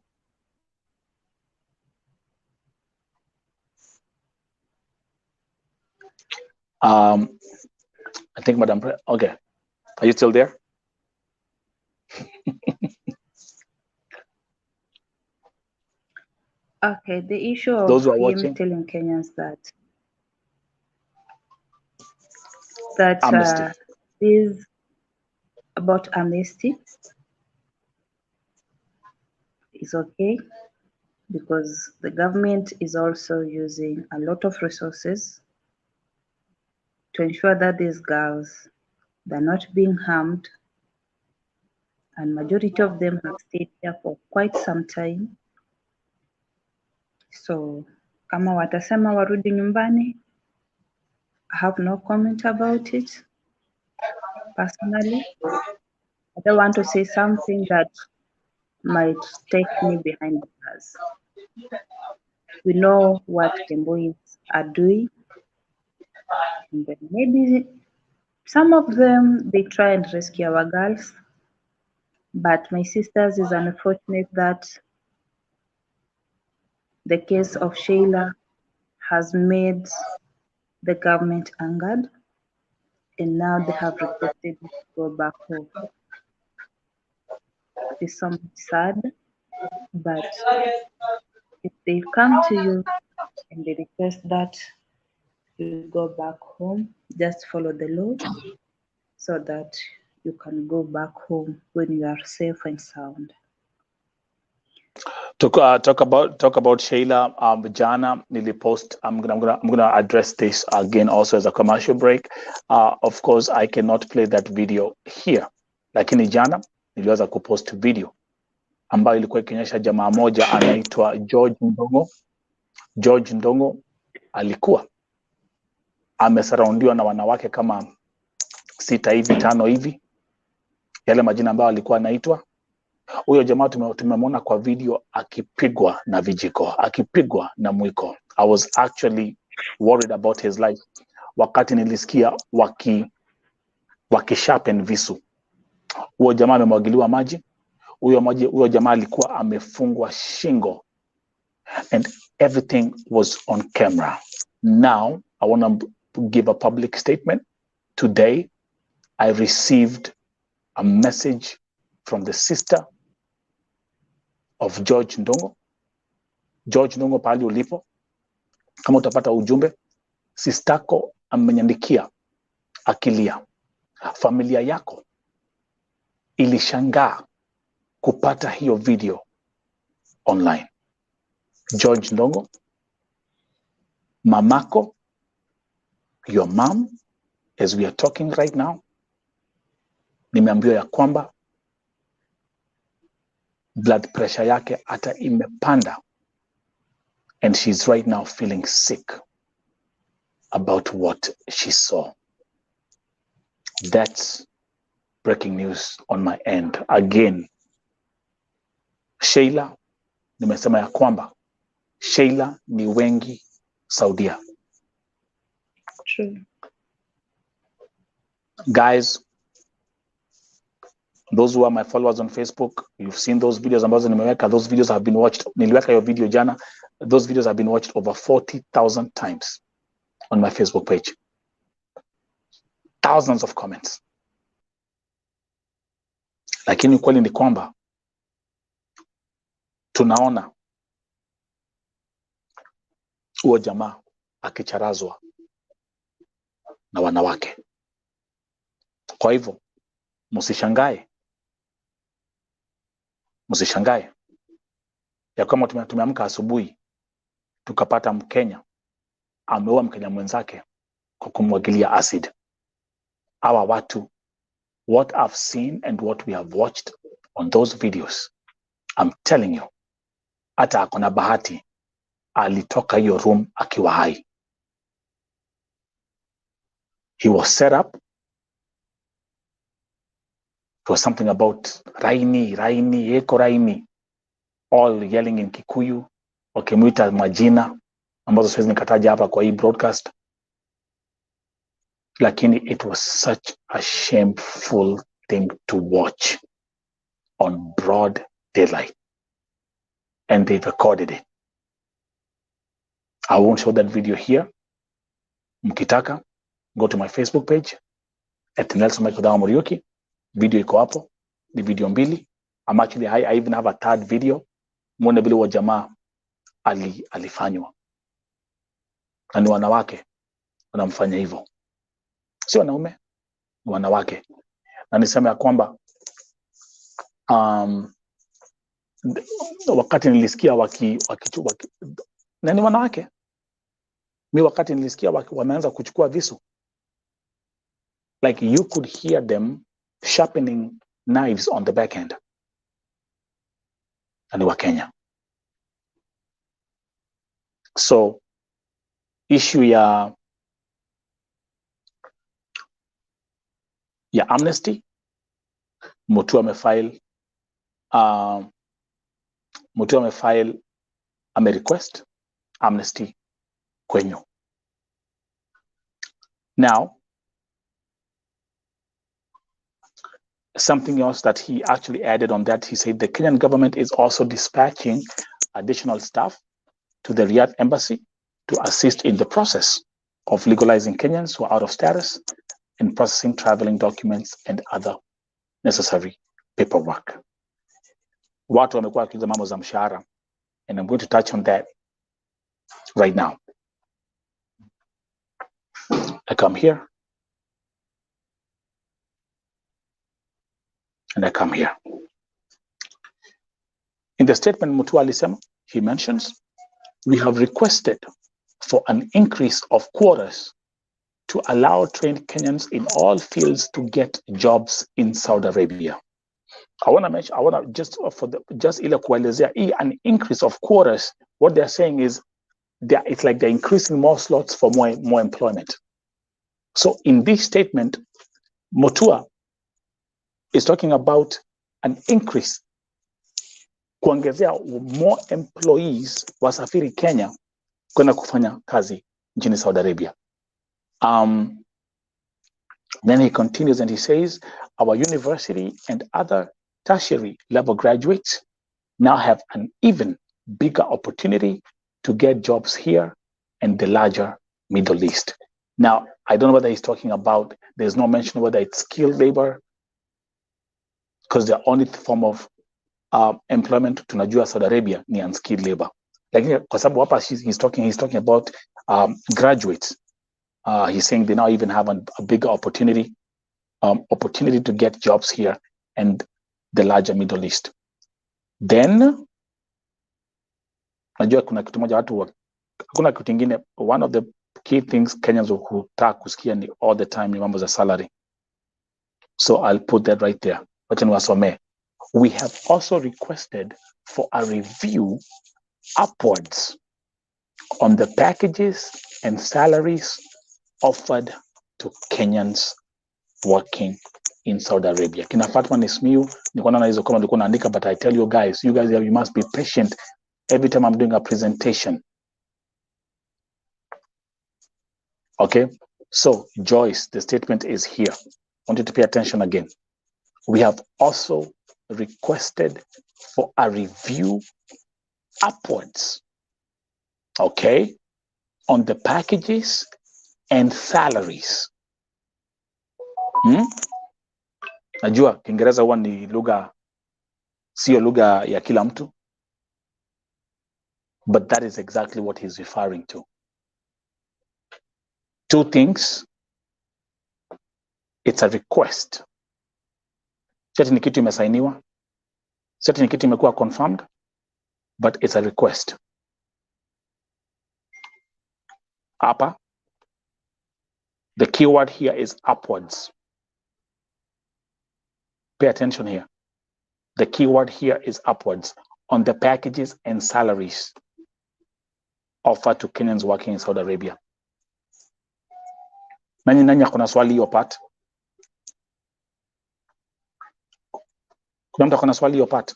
I think Madam okay. Are you still there? Okay, the issue of those who are him watching, telling Kenyans that is about amnesty is okay, because the government is also using a lot of resources to ensure that these girls, they're not being harmed, and majority of them have stayed here for quite some time. So kama watasema warudi nyumbani, I have no comment about it. Personally, I don't want to say something that might take me behind the bars. We know what KEMBOIs are doing, and then maybe some of them, they try and rescue our girls. But my sisters, is unfortunate that the case of Sheila has made the government angered, and now they have requested to go back home. It's somewhat sad, but if they come to you and they request that you go back home, just follow the law so that you can go back home when you are safe and sound. Talk about Sheila. Jana nilipost. I'm gonna address this again also as a commercial break. Of course, I cannot play that video here, lakini jana niliweza kupost video ambayo ilikuwa ikionyesha jamaa moja anaitwa George Ndongo. George Ndongo alikuwa amesaraundiwa na wanawake kama 6 hivi 5 hivi, yale majina ambayo alikuwa anaitwa. Huyo jamaa tumemwona kwa video akipigwa na vijiko, akipigwa na mwiko. I was actually worried about his life wakati nilisikia wakisharpen visu. Huyo jamaa amemwagiliwa maji. Huyo jamaa alikuwa amefungwa shingo, and everything was on camera. Now I want to give a public statement. Today I received a message from the sister of George Ndongo. George Ndongo, pali ulipo, kama utapata ujumbe, sistako amenyandikia akilia. Familia yako ilishangaa kupata hiyo video online. George Ndongo, mamako, your mom, as we are talking right now, nimeambiwa ya kwamba blood pressure yake hata imepanda, and she's right now feeling sick about what she saw. That's breaking news on my end. Again, Sheila, nimesema ya kwamba Sheila ni wengi Saudia. True. Guys, those who are my followers on Facebook, you've seen those videos ambazo nimeweka. Those videos have been watched. Niliweka your video jana. Those videos have been watched over 40,000 times on my Facebook page. Thousands of comments. Lakini kweli ni kwamba tunaona huo jamaa akicharazwa na wanawake. Kwa hivyo msishangae ya kama tumeamka asubuhi tukapata Mkenya ameua Mkenya mwenzake kwa kumwagilia acid. Hawa watu, what I've seen and what we have watched on those videos, I'm telling you, hata akona bahati alitoka hiyo room akiwa hai. He was set up. It was something about Raini, Eko Raini, all yelling in Kikuyu, wakimuita majina ambazo siwezi nikataja hapa kwa hii broadcast. Lakini it was such a shameful thing to watch on broad daylight. And they recorded it. I won't show that video here. Mkitaka, go to my Facebook page at Nelson Michael Dawa Muriuki. Video iko hapo. Ni video mbili. I even have a third video. Mwone vile wa jamaa alifanywa. Na ni wanawake wanamfanya hivyo. Si wanaume, ni wanawake. Na nisema ya kwamba wakati nilisikia na ni wanawake. Wakati nilisikia wameanza kuchukua visu, like you could hear them sharpening knives on the back end. And wa Kenya. So issue ya Amnesty, Mutua amefile request Amnesty kwenyu. Now, something else that he actually added on that, he said the Kenyan government is also dispatching additional staff to the Riyadh embassy to assist in the process of legalizing Kenyans who are out of status and processing traveling documents and other necessary paperwork. Watu wamekuwa wakiuliza mambo za mshahara, and I'm going to touch on that right now. I come here and I come here. In the statement Mutua alisema, he mentions, we have requested for an increase of quotas to allow trained Kenyans in all fields to get jobs in Saudi Arabia. I want to just ile kuelezea an increase of quotas. What they're saying is it's like they're increasing more slots for more employment. So in this statement, Mutua is talking about an increase, kuongezea more employees wasafiri Kenya kwenda kufanya kazi nchini Saudi Arabia. Then he continues and he says, our university and other tertiary level graduates now have an even bigger opportunity to get jobs here and the larger Middle East. Now, I don't know whether he's talking about, there's no mention whether it's skilled labor, because the only form of employment tunajua Saudi Arabia ni unskilled labor. Lakini kwa sababu hapa he's talking about graduates. He's saying they now even have a bigger opportunity to get jobs here and the larger Middle East. Then Najua kuna kitu moja hakuna kitu kingine. One of the key things Kenyans hutaka kusikia ni all the time ni mambo za salary. So I'll put that right there. Wacha niwasomee. We have also requested for a review upwards on the packages and salaries offered to Kenyans working in Saudi Arabia. Kina Fatma Nismiu, nilikuwa naona hizo kama nilikuwa naandika, but I tell you guys, you must be patient every time I'm doing a presentation. Okay, so Joyce, the statement is here. I want you to pay attention again. We have also requested for a review upwards, okay, on the packages and salaries. Najua Kiingereza huwa ni lugha, sio lugha ya kila mtu, but that is exactly what he's referring to. Two things. It's a request. Seti ni kitu imesainiwa, seti ni kitu imekuwa confirmed, but it's a request. Hapa, the keyword here is upwards. Pay attention here. The keyword here is upwards on the packages and salaries offered to Kenyans working in Saudi Arabia. Nani akona swali hiyo part? Kuna mtu akona swali hiyo part?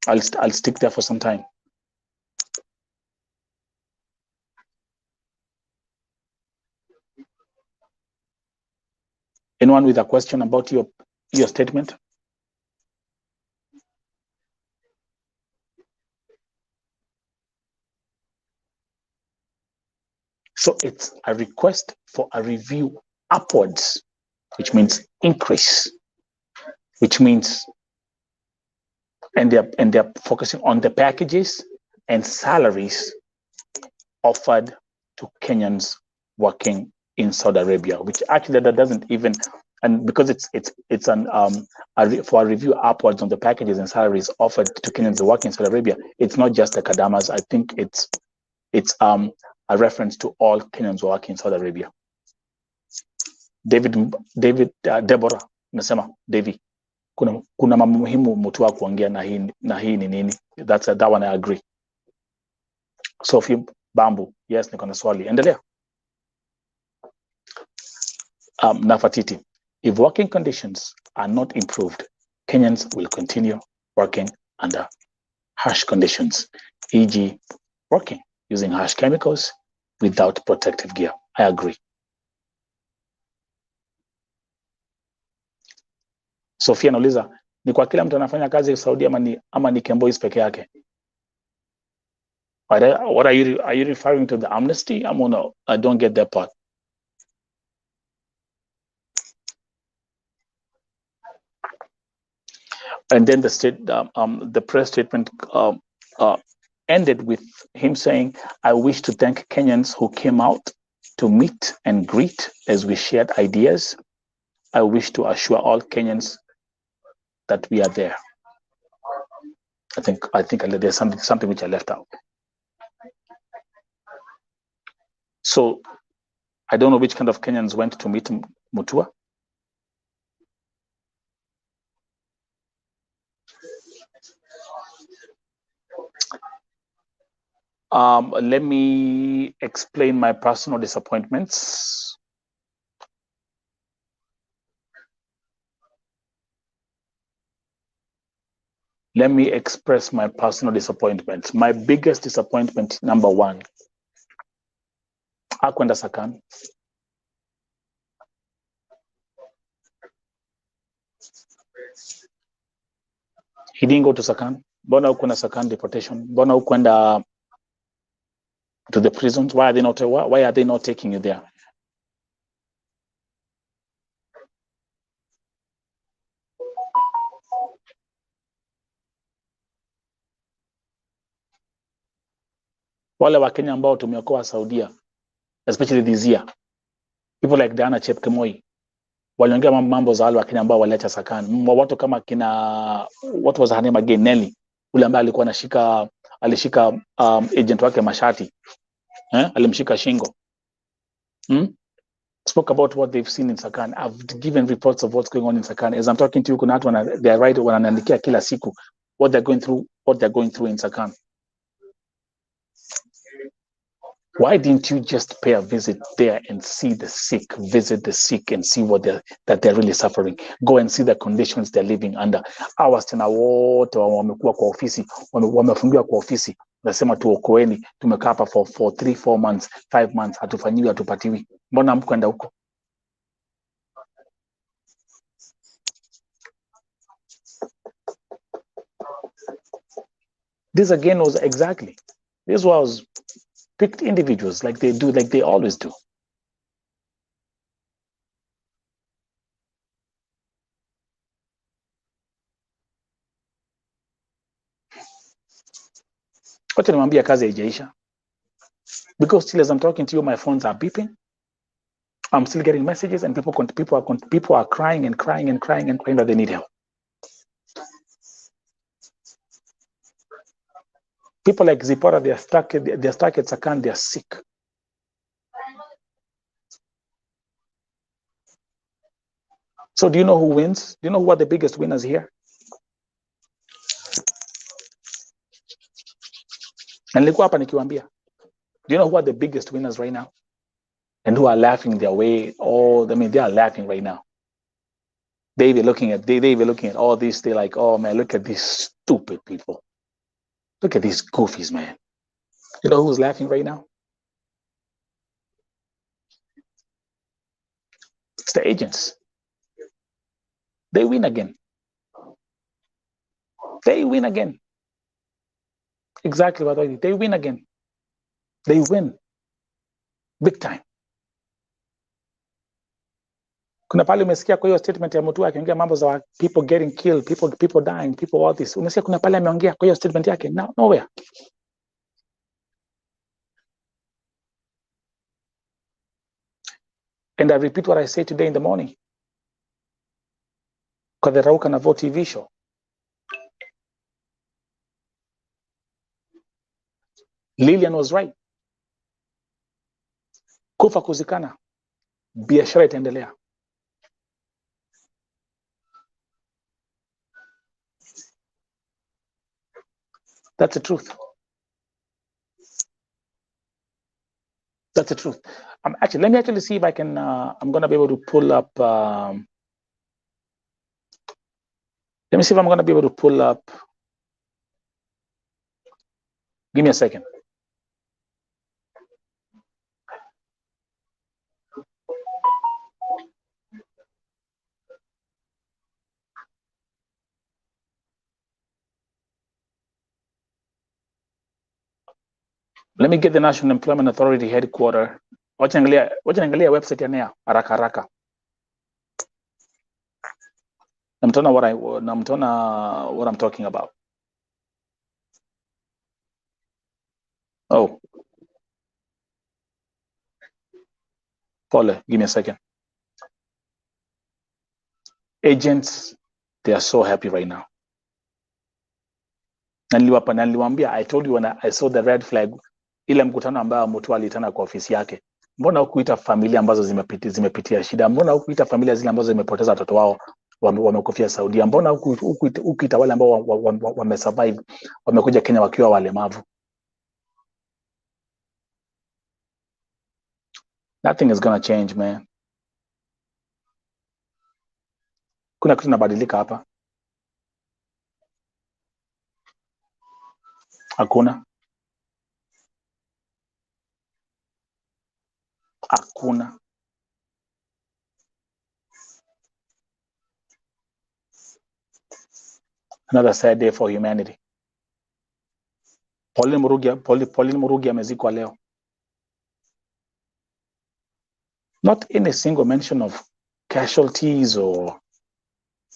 I'll stick there for some time. Anyone with a question about your statement? So it's a request for a review upwards, which means increase, which means, and they're focusing on the packages and salaries offered to Kenyans working in Saudi Arabia, which actually that doesn't even, and because it's an for a review upwards on the packages and salaries offered to Kenyans working in Saudi Arabia, it's not just the Kadamas. I think it's a reference to all Kenyans working in Saudi Arabia. Deborah, nasema David, kuna mambo muhimu Mutua kuongea na hii ni nini? That one I agree. Sophie Bambu, yes, niko na swali. Endelea. Nafatiti, if working conditions are not improved, Kenyans will continue working under harsh conditions, e.g. working using harsh chemicals without protective gear. I agree. Sophia nauliza, ni kwa kila mtu anafanya kazi Saudi ama ni KEMBOIs peke yake? What are you referring to, the Amnesty? No, I don't get that part. And then the press statement ended with him saying, I wish to thank Kenyans who came out to meet and greet as we shared ideas. I wish to assure all Kenyans that we are there. I think there's something which I left out. So I don't know which kind of Kenyans went to meet Mutua. Let me explain my personal disappointments. Let me express my personal disappointments. My biggest disappointment, number one, hakwenda Sakan. He didn't go to Sakan. Mbona hukwenda Sakan deportation? Mbona hukwenda to the prisons? Why are they not taking you there? Wale wa Kenya ambao tumeokoa Saudia, especially this year, people like Diana Chepkemoi, waliongea mambo za wale wa Kenya ambao waliacha Sakan. Watu kama kina, what was her name again, Nelly. ule ambaye alikuwa alishika agent wake mashati, alimshika shingo. Spoke about what they've seen in Sakan. I've given reports of what's going on in Sakan. As I'm talking to you, kuna watu they are right wanaandikia kila siku what they're going through in Sakan. Why didn't you just pay a visit there and see the sick, visit the sick and see what they're really suffering? Go and see the conditions they're living under. Hours tena wote wamekuwa kwa ofisi, wamefungiwa kwa ofisi. Nasema tuokoeni, tumekaa hapa for 3, 4 months, 5 months, hatufanyiwi, hatupatiwi. Mbona mkwenda huko? This again was exactly, this was picked individuals like they always do. Wacha nimwambia kazi haijaisha. Because still as I'm talking to you, my phones are beeping. I'm still getting messages and people are crying and crying and crying and crying that they need help. People like Zipporah, they're stuck at Sakan, they're sick. So do you know who wins? Do you know who are the biggest winners here? And nilikuwa hapa nikiwaambia, do you know who are the biggest winners right now? And who are laughing their way? They are laughing right now. They be looking at all this, they're like, oh man, look at these stupid people. Look at these goofies, man. You know who's laughing right now? It's the agents. They win again. They win again. Exactly what I did. They win again. They win. Big time. Kuna pale umesikia kwa hiyo statement ya Mutua akiongea mambo za people getting killed, people dying, people all this. Umesikia kuna pale ameongea kwa hiyo statement yake? No, nowhere. And I repeat what I said today in the morning. Kwa the Rauka na Vote TV show. Lillian was right. Kufa kuzikana. Biashara itaendelea. That's the truth. That's the truth. Let me actually see if I can, I'm going to be able to pull up, let me see if I'm going to be able to pull up. Give me a second. Let me get the National Employment Authority headquarters. Wacha niangalia website ya NEA haraka. Namtona what I'm talking about. Oh. Pole, give me a second. Agents, they are so happy right now. Niliwaambia, I told you when I saw the red flag, ile mkutano ambao Mutua alitana kwa ofisi yake. Mbona hukuita familia ambazo zimepitia shida? Mbona hukuita familia zile ambazo zimepoteza watoto wao wamekufia Saudia? Mbona hukuita wale ambao wamesurvive wamekuja Kenya wakiwa walemavu? Nothing is gonna change, man. Kuna kitu kinabadilika hapa? Hakuna. Another sad day for humanity. Pauline Murugi amezikwa leo. Not in a single mention of casualties or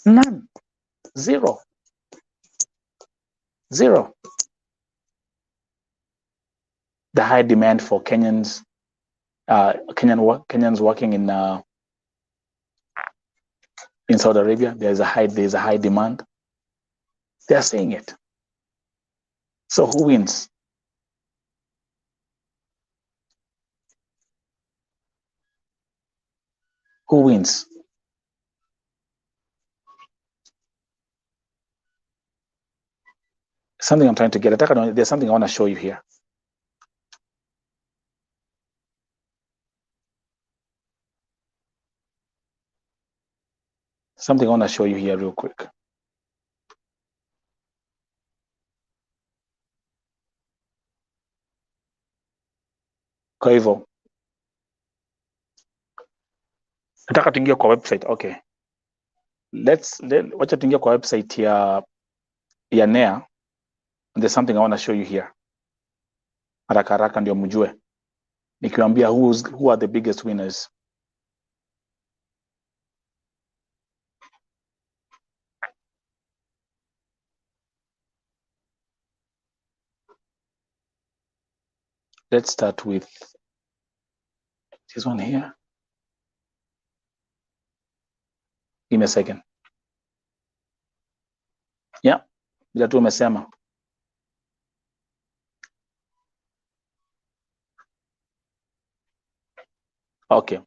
none. Zero. The high demand for Kenyans, Kenyans working in Saudi Arabia, there's a high demand. They are saying it. So who wins? Who wins? Something I'm trying to get. There's something I want to show you here. Something I want to show you here real quick. Kwa hivyo nataka tuingie kwa website. Okay, wacha tuingie kwa website ya NEA. There's something I want to show you here. Haraka haraka ndio mjue. Nikiwaambia who are the biggest winners. Let's start with this one here. Give me a second. Yeah, bila tu umesema. Okay.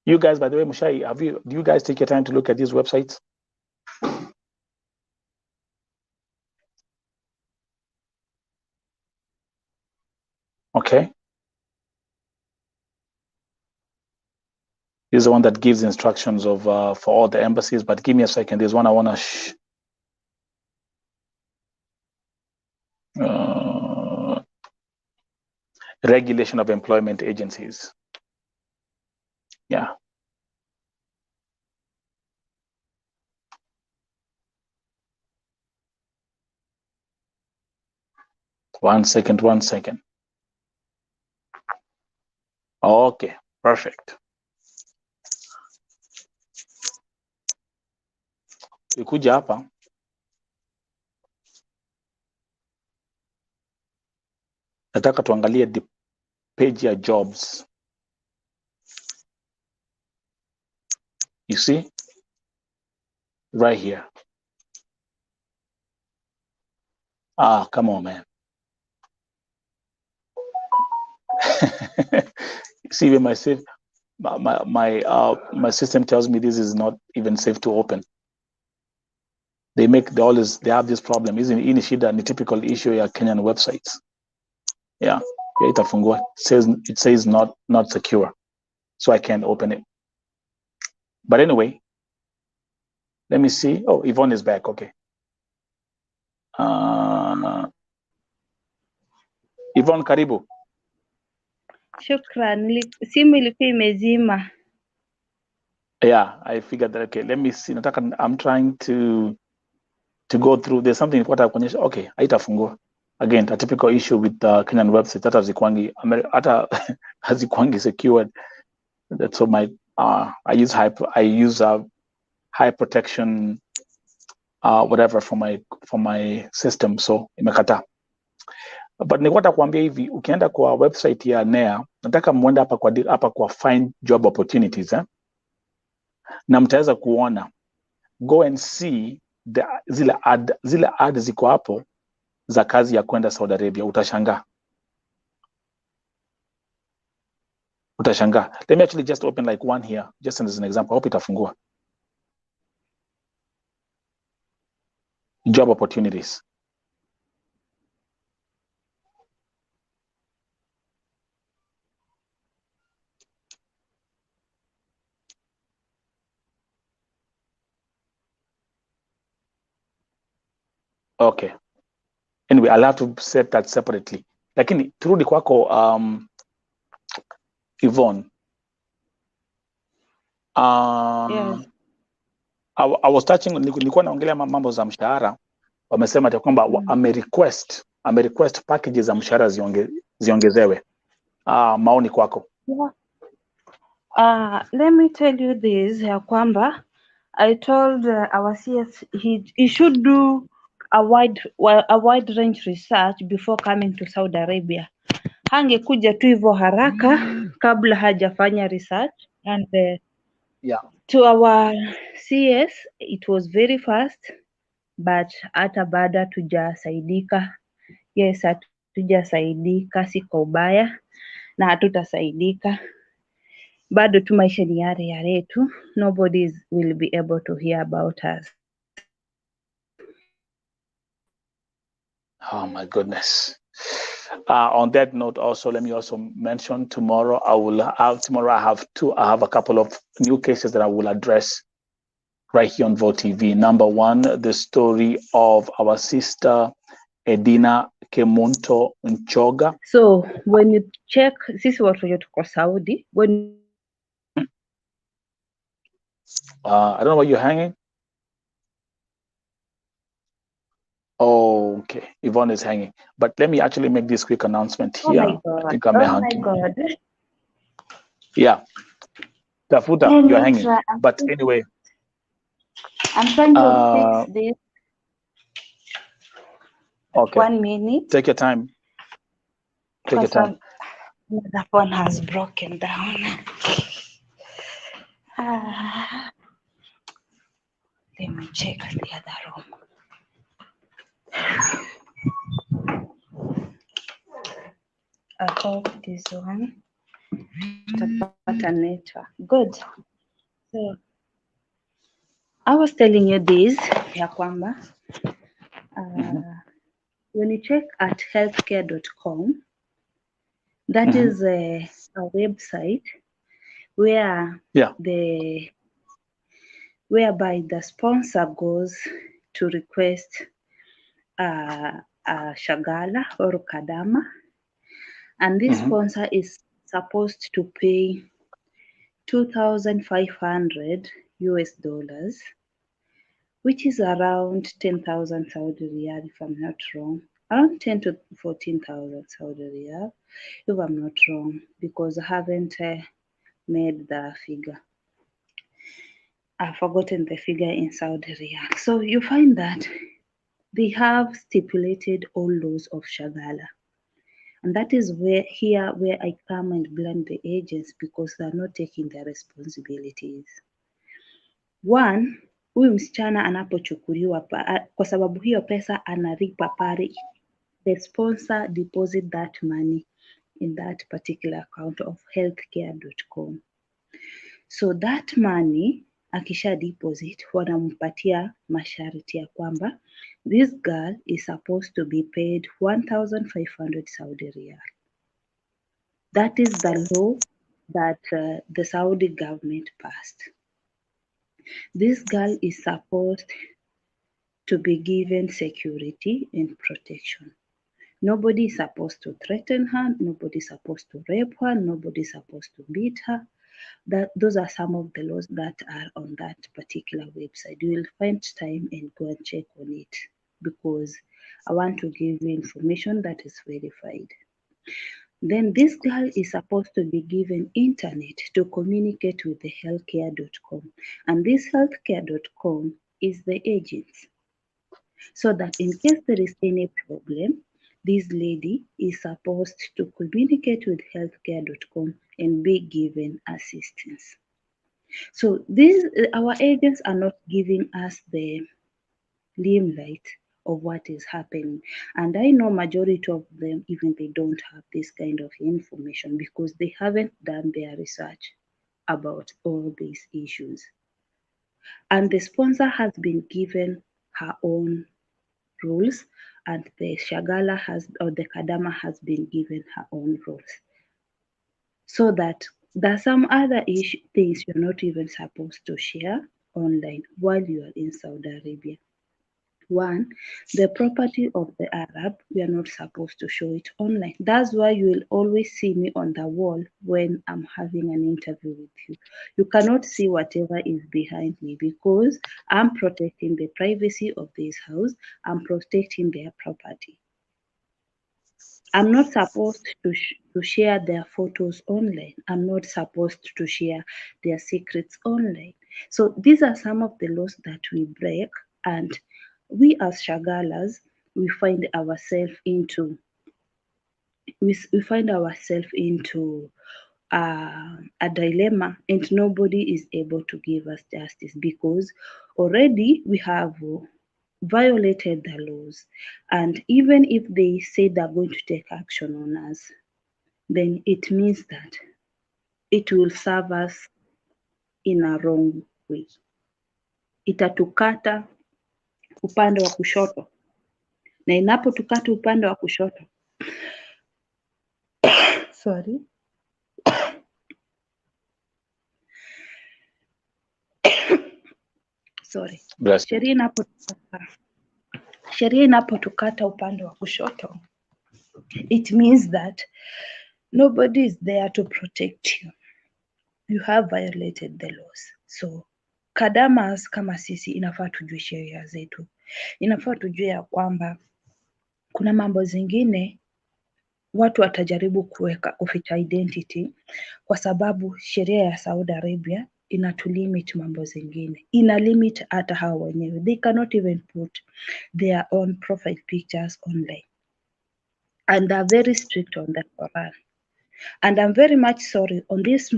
You guys, by the way, Mushai, do you guys take your time to look at these websites? Okay. This is the one that gives instructions of for all the embassies, but give me a second. There's one I want to regulation of employment agencies. Yeah. One second. Okay, perfect. Ikuja hapa. Nataka tuangalie the page ya jobs. You see? Right here. Ah, come on, man. See, when my system tells me this is not even safe to open. They have this problem. Isn't ini shida ni typical issue ya Kenyan websites. Yeah, itafungua. It says not secure, so I can't open it. But anyway, let me see. Oh, Yvonne is back. Okay. Yvonne, karibu. Shukran. Simu ilikuwa imezima. Yeah, I figured that. Okay, let me see. I'm trying to go through. There's something what I kuonyesha. Okay, haitafungua. Again, a typical issue with Kenyan websites. Hata hazikwangi secured. That's so my I use high protection whatever for my system, so imekata. But nilikuwa kuambia hivi, ukienda kwa website ya NEA, nataka muende hapa kwa find job opportunities na mtaweza kuona, go and see zile ad ziko hapo za kazi ya kwenda Saudi Arabia. Utashangaa. Let me actually just open like one here, just as an example. Hope itafungua. Job opportunities. Okay. Anyway, I'll have to set that separately. Lakini turudi kwako Yvonne. Yes. I was touching, nilikuwa naongelea mambo za mshahara. Wamesema ati kwamba amerequest packages za mshahara ziongezewe. Maoni kwako? Yeah. Let me tell you this, ya kwamba I told our CS he should do a wide range research before coming to Saudi Arabia. Hangekuja tu hivyo haraka kabla hajafanya research, and Yeah. to our CS it was very fast. but hata bado hatujasaidika. Yes, hatujasaidika, si kwa ubaya na hatutasaidika. Bado tu maisha ni yale yale tu. Nobody will be able to hear about us. Oh my goodness. On that note, also let me also mention tomorrow I have a couple of new cases that I will address right here on Vote TV. Number one, the story of our sister Edina Kemunto Nchoga. So when you check, sisi watu wenye tuko Saudi, when I don't know why you're hanging. Oh, okay, Yvonne is hanging. But let me actually make this quick announcement here. oh my God, I think I'm oh my God. Yeah. Tafuta, Let you're me hanging. try. But anyway. I'm trying to fix this. Okay. 1 minute. Take your time. Take your time. That one has broken down. Let me check the other room. I hope this one tutapata network. Good. So I was telling you this ya kwamba when you check at healthcare.com, that is a website where whereby the sponsor goes to request a shagala or kadama, and this sponsor is supposed to pay 2,500 US dollars, which is around 10,000 Saudi riyal, if I'm not wrong, around 10 to 14,000 Saudi riyal, if I'm not wrong, because I haven't made the figure. I've forgotten the figure in Saudi riyal. So you find that they have stipulated all laws of shagala. And that is where I come and blame the agents, because they're not taking their responsibilities. One, huyu msichana anapochukuliwa kwa sababu hiyo pesa analipa pale, the sponsor deposit that money in that particular account of healthcare.com. So that money akisha deposit, wanampatia masharti ya kwamba this girl is supposed to be paid 1,500 Saudi riyal. That is the law that the Saudi government passed. This girl is supposed to be given security and protection. Nobody is supposed to threaten her. Nobody is supposed to rape her. Nobody is supposed to beat her. Those are some of the laws that are on that particular website. You will find time and go and check on it, because I want to give you information that is verified. Then this girl is supposed to be given internet to communicate with the healthcare.com. And this healthcare.com is the agents. So that in case there is any problem, this lady is supposed to communicate with healthcare.com and be given assistance. So our agents are not giving us the limelight of what is happening. And I know majority of them, even they don't have this kind of information, because they haven't done their research about all these issues. And the sponsor has been given her own rules, and the shagala or the kadama has been given her own rules. So that there are some other things you're not even supposed to share online while you are in Saudi Arabia. One, the property of the Arab, we are not supposed to show it online. That's why you will always see me on the wall when I'm having an interview with you. You cannot see whatever is behind me, because I'm protecting the privacy of this house. I'm protecting their property. I'm not supposed to share their photos online. I'm not supposed to share their secrets online. So these are some of the laws that we break, and we as shagalas, we find ourselves into a dilemma, and nobody is able to give us justice, because already we have violated the laws, and even if they say they're going to take action on us, then it means that it will serve us in a wrong way. Itatukata upande wa kushoto, na inapotukata upande wa kushoto sorry sorry Bless you. sheria inapotukata upande wa kushoto, it means that nobody is there to protect you. You have violated the laws. So kadamas kama sisi inafaa tujue sheria zetu, inafaa tujue ya kwamba kuna mambo zingine watu watajaribu kuficha identity, kwa sababu sheria ya Saudi Arabia inatulimit mambo zingine, ina limit hata hao wenyewe. They cannot even put their own profile pictures online, and they're very strict on the Quran. And I'm very much sorry on this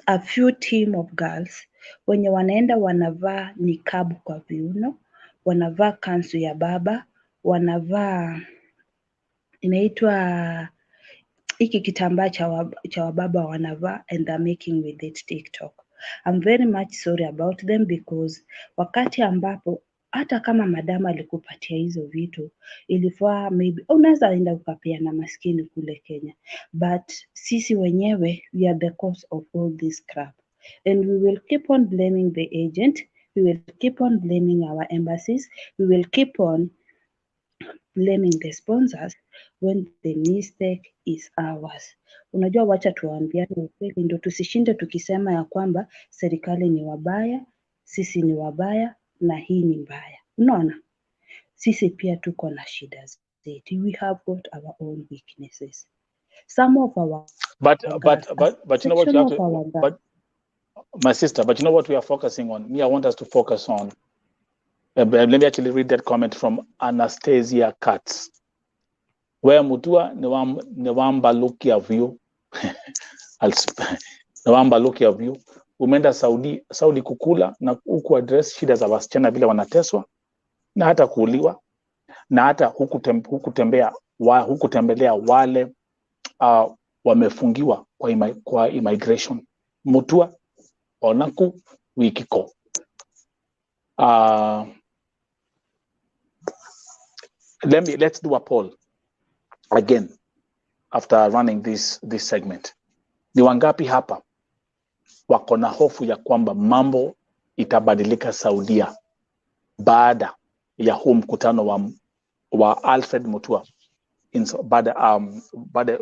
a few team of girls wenye wanaenda wanavaa nikabu kwa viuno, wanavaa kanzu ya baba, wanavaa inaitwa hiki kitambaa cha wababa wanavaa, and they're making with it TikTok. I'm very much sorry about them, because wakati ambapo hata kama madama alikupatia hizo vitu, ilifaa maybe unaweza enda ukapeana maskini kule Kenya, but sisi wenyewe we are the cause of all this crap, and we will keep on blaming the agent, we will keep on blaming our embassies, we will keep on blaming the sponsors when the mistake is ours. Unajua, wacha tuambiane ukweli, ndio tusishinde tukisema ya kwamba serikali ni wabaya, sisi ni wabaya na hii ni mbaya. Unaona, sisi pia tuko na shida zetu. We have got our own weaknesses. Some of our But you know what you have to, but my sister, but you know what we are focusing on? Me, I want us to focus on. Let me actually read that comment from Anastasia Katz. Where Mutua Newamba look of you, Newamba look of you. Umeenda Saudi kukula na huku address shida za wasichana vile wanateswa na hata kuuliwa na hata hukutembelea wale wamefungiwa kwa immigration. Mutua onaku wikiko. Let's do a poll again after running this segment. Ni wangapi hapa wako na hofu ya kwamba mambo itabadilika Saudia baada ya huu mkutano wa Alfred Mutua, baada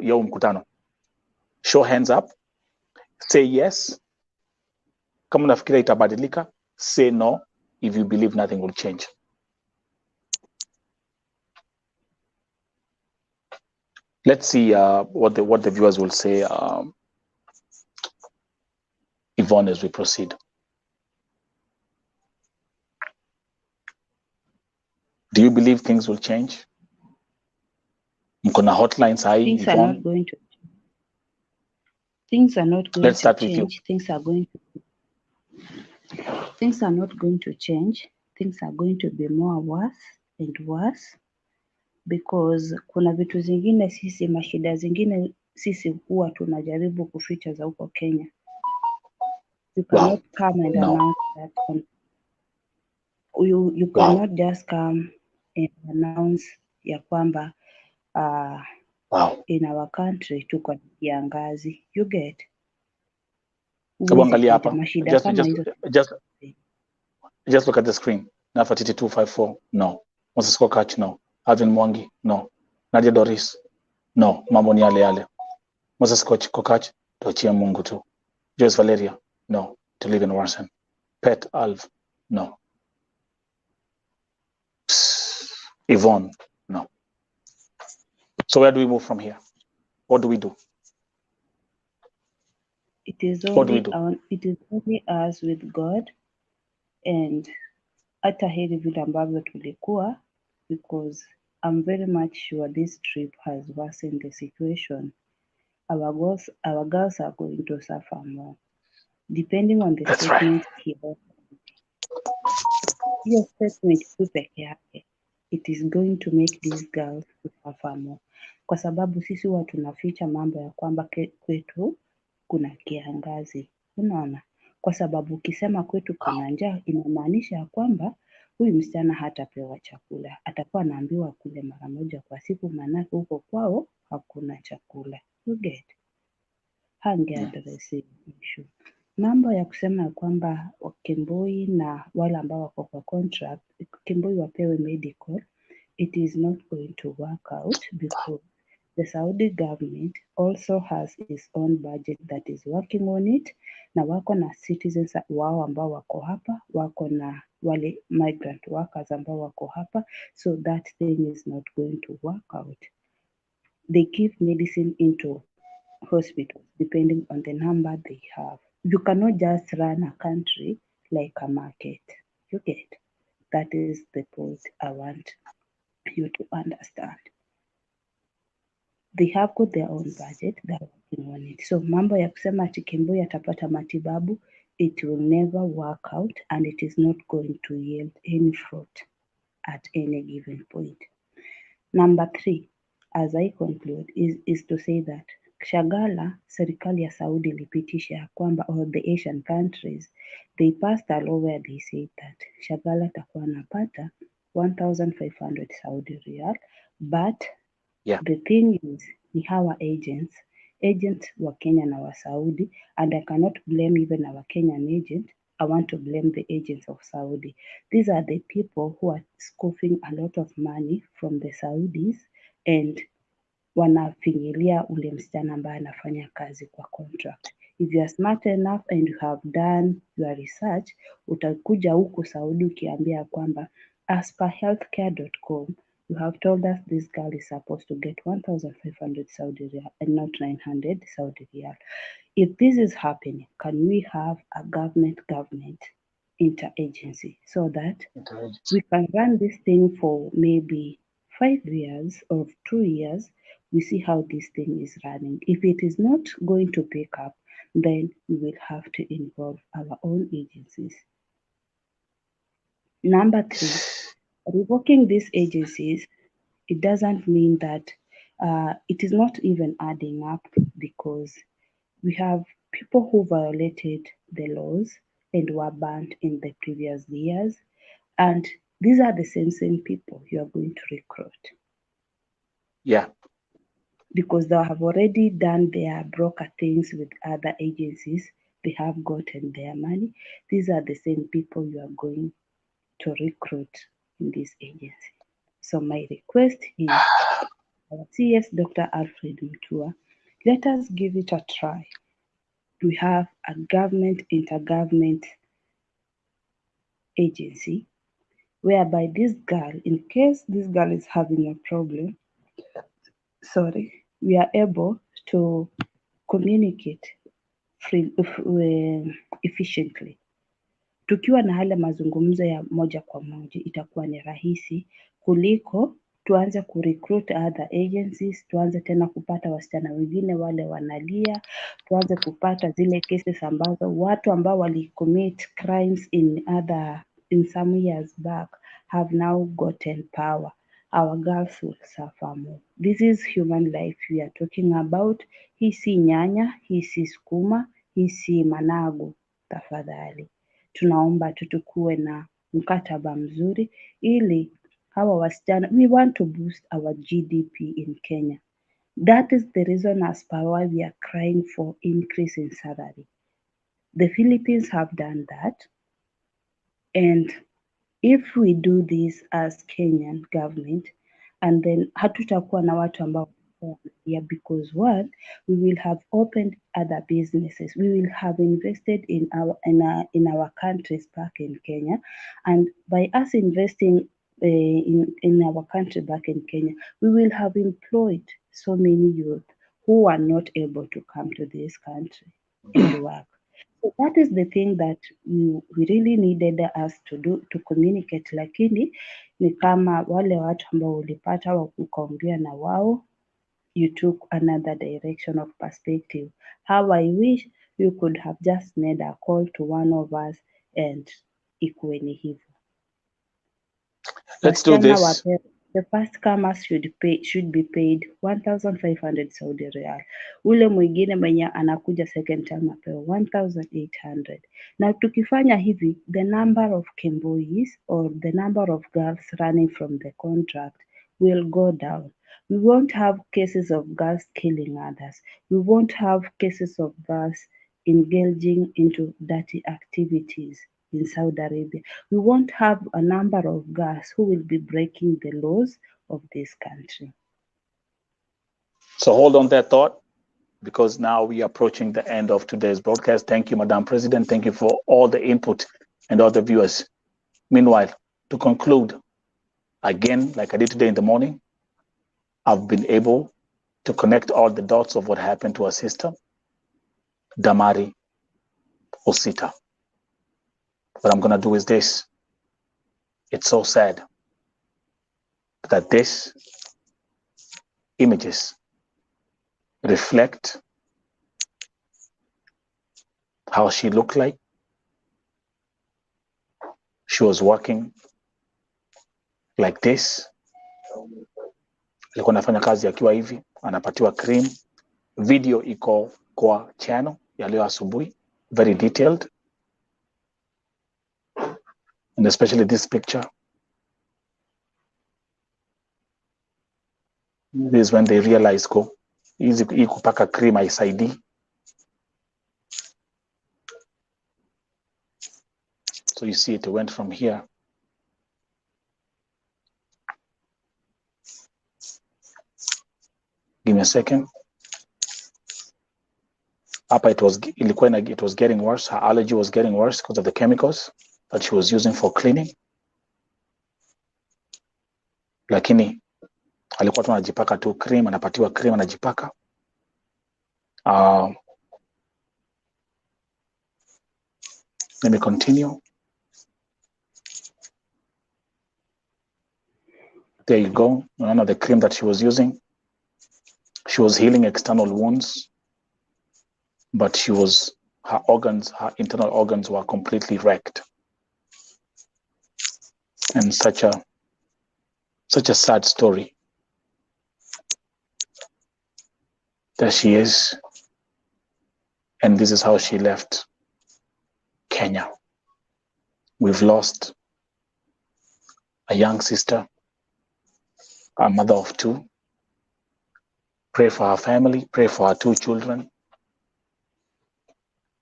ya huu mkutano? Show hands up, say yes kama unafikiria itabadilika, say no if you believe nothing will change. Let's see what the viewers will say, Yvonne, as we proceed. Do you believe things will change? Mkona hotlines high, Things Yvonne? are not going to change. Things are not going Let's to start with you. change. Things are not going to change. Things are going to be more worse and worse, because kuna vitu zingine sisi, mashida zingine sisi huwa tunajaribu kuficha za huko Kenya. You cannot come and announce that. You cannot just come and announce ya kwamba in our country tuko na kiangazi. You get? Angalia hapa. Mashida kama hizo. Just look at the screen. Nafatiti 254, no. Moses Kokach, no. Alvin Mwangi, no. Nadia Doris, no. Mambo ni yale. Moses Kokach, tuachie Mungu tu. Joyce Valeria, no. To live in Warsan. Pet Alv, no. Yvonne, no. So where do we move from here? What do we do? It is only us with God, and hata heri vile ambavyo tulikuwa, because I'm very much sure this trip has worsened the situation. Our girls are going to suffer more, depending on the statement here. hiyo statement tu peke yake it is going to make these girls suffer more, kwa sababu sisi huwa tunaficha mambo ya kwamba kwetu kuna kiangazi, unaona, kwa sababu ukisema kwetu kuna njaa inamaanisha ya kwamba huyu msichana hatapewa chakula, atakuwa anaambiwa kule mara moja kwa siku, maanake huko kwao hakuna chakula. You get? Hangeaddress issue. Mambo ya kusema ya kwamba Kemboi na wale ambao wako kwa contract, Kemboi wapewe medical, it is not going to work out because the Saudi government also has its own budget that is working on it, na wako na citizens wao ambao wako hapa, wako na wale migrant workers ambao wako hapa, so that thing is not going to work out. They give medicine into hospitals depending on the number they have. You cannot just run a country like a market. You get? That is the point I want you to understand. They have got their own budget, they're working on it. So mambo ya kusema ati Kemboi atapata matibabu, it will never work out and it is not going to yield any fruit at any given point. Number 3, as I conclude, is to say that Shagala, serikali ya Saudi ilipitisha ya kwamba all the Asian countries, they passed a law where they said that Shagala atakuwa anapata 1,500 Saudi riyal, but the thing is, ni hawa agents wa Kenya na wa Saudi, and I cannot blame even our Kenyan agent. I want to blame the agents of Saudi. These are the people who are scoffing a lot of money from the Saudis and wanafinyilia ule msichana ambaye anafanya kazi kwa contract. If you are smart enough and you have done your research, utakuja huku Saudi ukiambia kwamba as per healthcare.com, you have told us this girl is supposed to get 1,500 Saudi riyal and not 900 Saudi riyal. If this is happening, can we have a government interagency so that we can run this thing for maybe 5 years or 2 years? We see how this thing is running. If it is not going to pick up, then we will have to involve our own agencies. Number 3, revoking these agencies, it doesn't mean that it is not even adding up, because we have people who violated the laws and were banned in the previous years, and these are the same people you are going to recruit. Yeah. Because they have already done their broker things with other agencies, they have gotten their money. These are the same people you are going to recruit in this agency. So my request is, our CS Dr. Alfred Mutua, let us give it a try. We have a intergovernment agency whereby this girl, in case this girl is having a problem, we are able to communicate efficiently. Tukiwa na hale mazungumzo ya moja kwa moja, itakuwa ni rahisi kuliko tuanze kurecruit other agencies, tuanze tena kupata wasichana wengine wale wanalia, tuanze kupata zile cases ambazo watu ambao walicommit crimes in some years back have now gotten power. Our girls will suffer more. This is human life we are talking about. Hii si nyanya, hii si sukuma, hii si managu. Tafadhali tunaomba tukuwe na mkataba mzuri ili hawa wasichana, we want to boost our GDP in Kenya. That is the reason as per why we are crying for increase in salary. The Philippines have done that, and if we do this as Kenyan government, and then hatutakuwa na watu ambao because one, we will have opened other businesses. We will have invested in our countries back in Kenya, and by us investing in our country back in Kenya, we will have employed so many youth who are not able to come to this country and work. So that is the thing that we really needed us to do, to communicate, lakini ni kama wale watu ambao ulipata ukaongea na wao, you took another direction of perspective. How I wish you could have just made a call to one of us and ikuwe ni hivyo. Let's do this. The first comers should be paid 1,500 Saudi Real. Ule mwingine mwenye anakuja second time apewe 1,800. Na tukifanya hivi, the number of KEMBOIs or the number of girls running from the contract will go down. We won't have cases of girls killing others. We won't have cases of girls engaging into dirty activities in Saudi Arabia. We won't have a number of girls who will be breaking the laws of this country. So hold on that thought, because now we are approaching the end of today's broadcast. Thank you, Madam President. Thank you for all the input and all the viewers. Meanwhile, to conclude, again, like I did today in the morning, I've been able to connect all the dots of what happened to our sister, Damari Osita. What I'm going to do is this. It's so sad that these images reflect how she looked like. She was walking like this. Alikuwa anafanya kazi akiwa hivi, anapatiwa cream. Video iko kwa channel ya leo asubuhi, very detailed. And especially this picture. This is when they realize go easy kupaka cream haisaidii. So you see it went from here. Give me a second. Hapa it was getting worse. Her allergy was getting worse because of the chemicals that she was using for cleaning. Lakini alikuwa tu anajipaka tu cream, anapatiwa cream, anajipaka. Let me continue. There you go. None of the cream that she was using. She was healing external wounds, but her internal organs were completely wrecked. And such a sad story. There she is. And this is how she left Kenya. We've lost a young sister, a mother of two. Pray for her family, pray for her two children.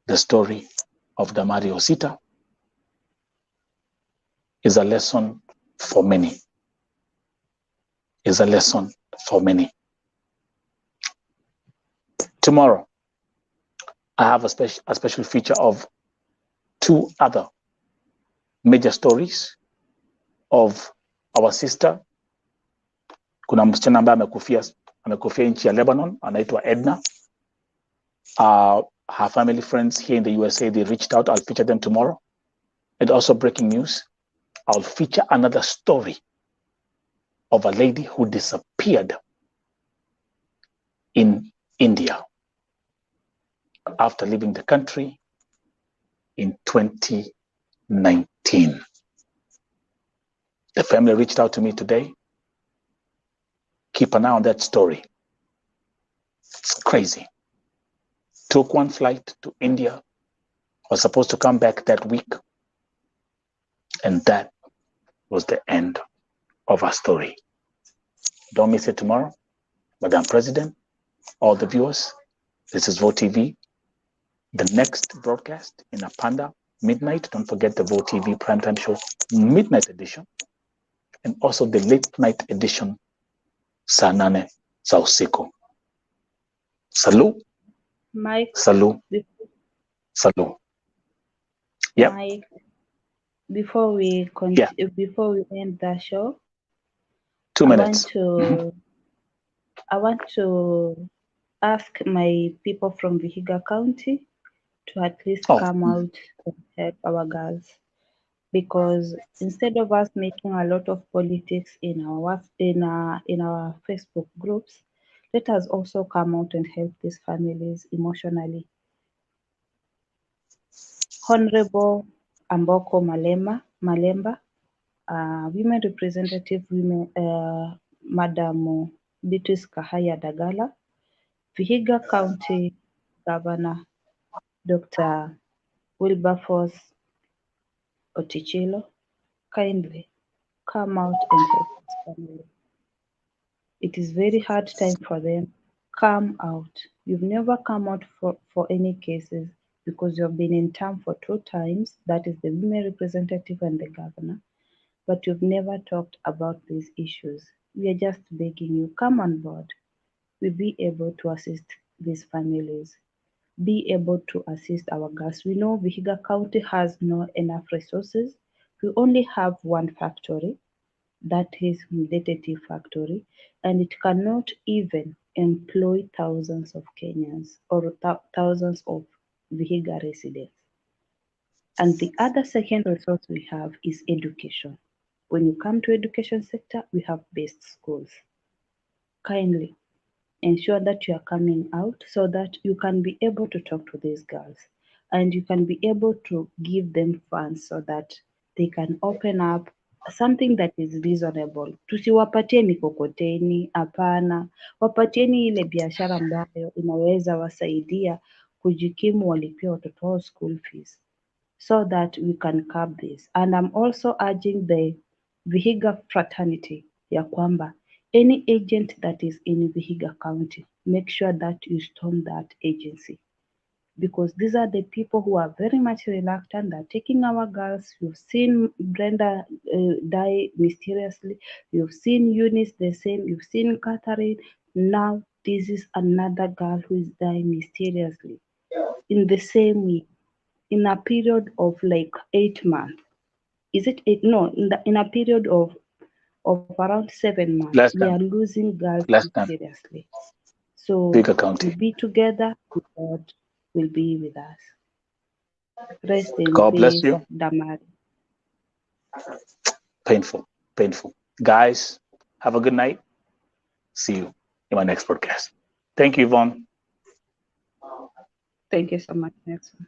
The story of Damari Osita is a lesson for many. Is a lesson for many. Tomorrow, I have a special feature of two other major stories of our sister. Kuna msichana ambaye amekufia nchi ya Lebanon, anaitwa Edna. Her family friends here in the USA, they reached out. I'll feature them tomorrow. And also breaking news, I'll feature another story of a lady who disappeared in India after leaving the country in 2019. The family reached out to me today. Keep an eye on that story. It's crazy. Took one flight to India, was supposed to come back that week, and that was the end of our story. Don't miss it tomorrow. Madam President, all the viewers, this is Vote TV. The next broadcast in Apanda, midnight. Don't forget the Vote TV primetime show, midnight edition, and also the late night edition, saa 8 za usiku. Salut. Mike. Salut. Salut. Yep. Mike, before we end the show, 2 minutes. I want to ask my people from Vihiga County to at least come out and help our girls, because instead of us making a lot of politics in our Facebook groups, let us also come out and help these families emotionally. Honorable Amboko Malemba Women Representative, Madam Beatrice Kahaya Dagala, Vihiga County Governor Dr. Wilberforce Otichilo, kindly come out and help this family. It is very hard time for them. Come out. You've never come out for any cases because you've been in town for 2 times. That is the women representative and the governor. But you've never talked about these issues. We are just begging you, come on board. We'll be able to assist these families, be able to assist our girls. We know Vihiga County has not enough resources. We only have one factory, that is Mdeteti factory, and it cannot even employ thousands of Kenyans or thousands of Vihiga residents. And the other second resource we have is education. When you come to education sector, we have best schools. Kindly ensure that you are coming out so that you can be able to talk to these girls and you can be able to give them funds so that they can open up something that is reasonable. Tusiwapatie mikokoteni, hapana. Wapatieni ile biashara ambayo inaweza wasaidia kujikimu, walipia watoto wao school fees, so that we can curb this. And I'm also urging the Vihiga fraternity ya kwamba any agent that is in Vihiga County, make sure that you storm that agency, because these are the people who are very much reluctant. They're taking our girls. You've seen Brenda die mysteriously. You've seen Eunice the same. You've seen Catherine. Now this is another girl who is dying mysteriously in the same week, in a period of like 8 months. Is it 8? No, in a period of around 7 months. Less We than. are losing girls Less than. seriously. So Vihiga County. we'll be together. God will be with us. Rest in God bless peace, you. Damari. Painful. Painful. Guys, have a good night. See you in my next podcast. Thank you, Yvonne. Thank you so much. Next one.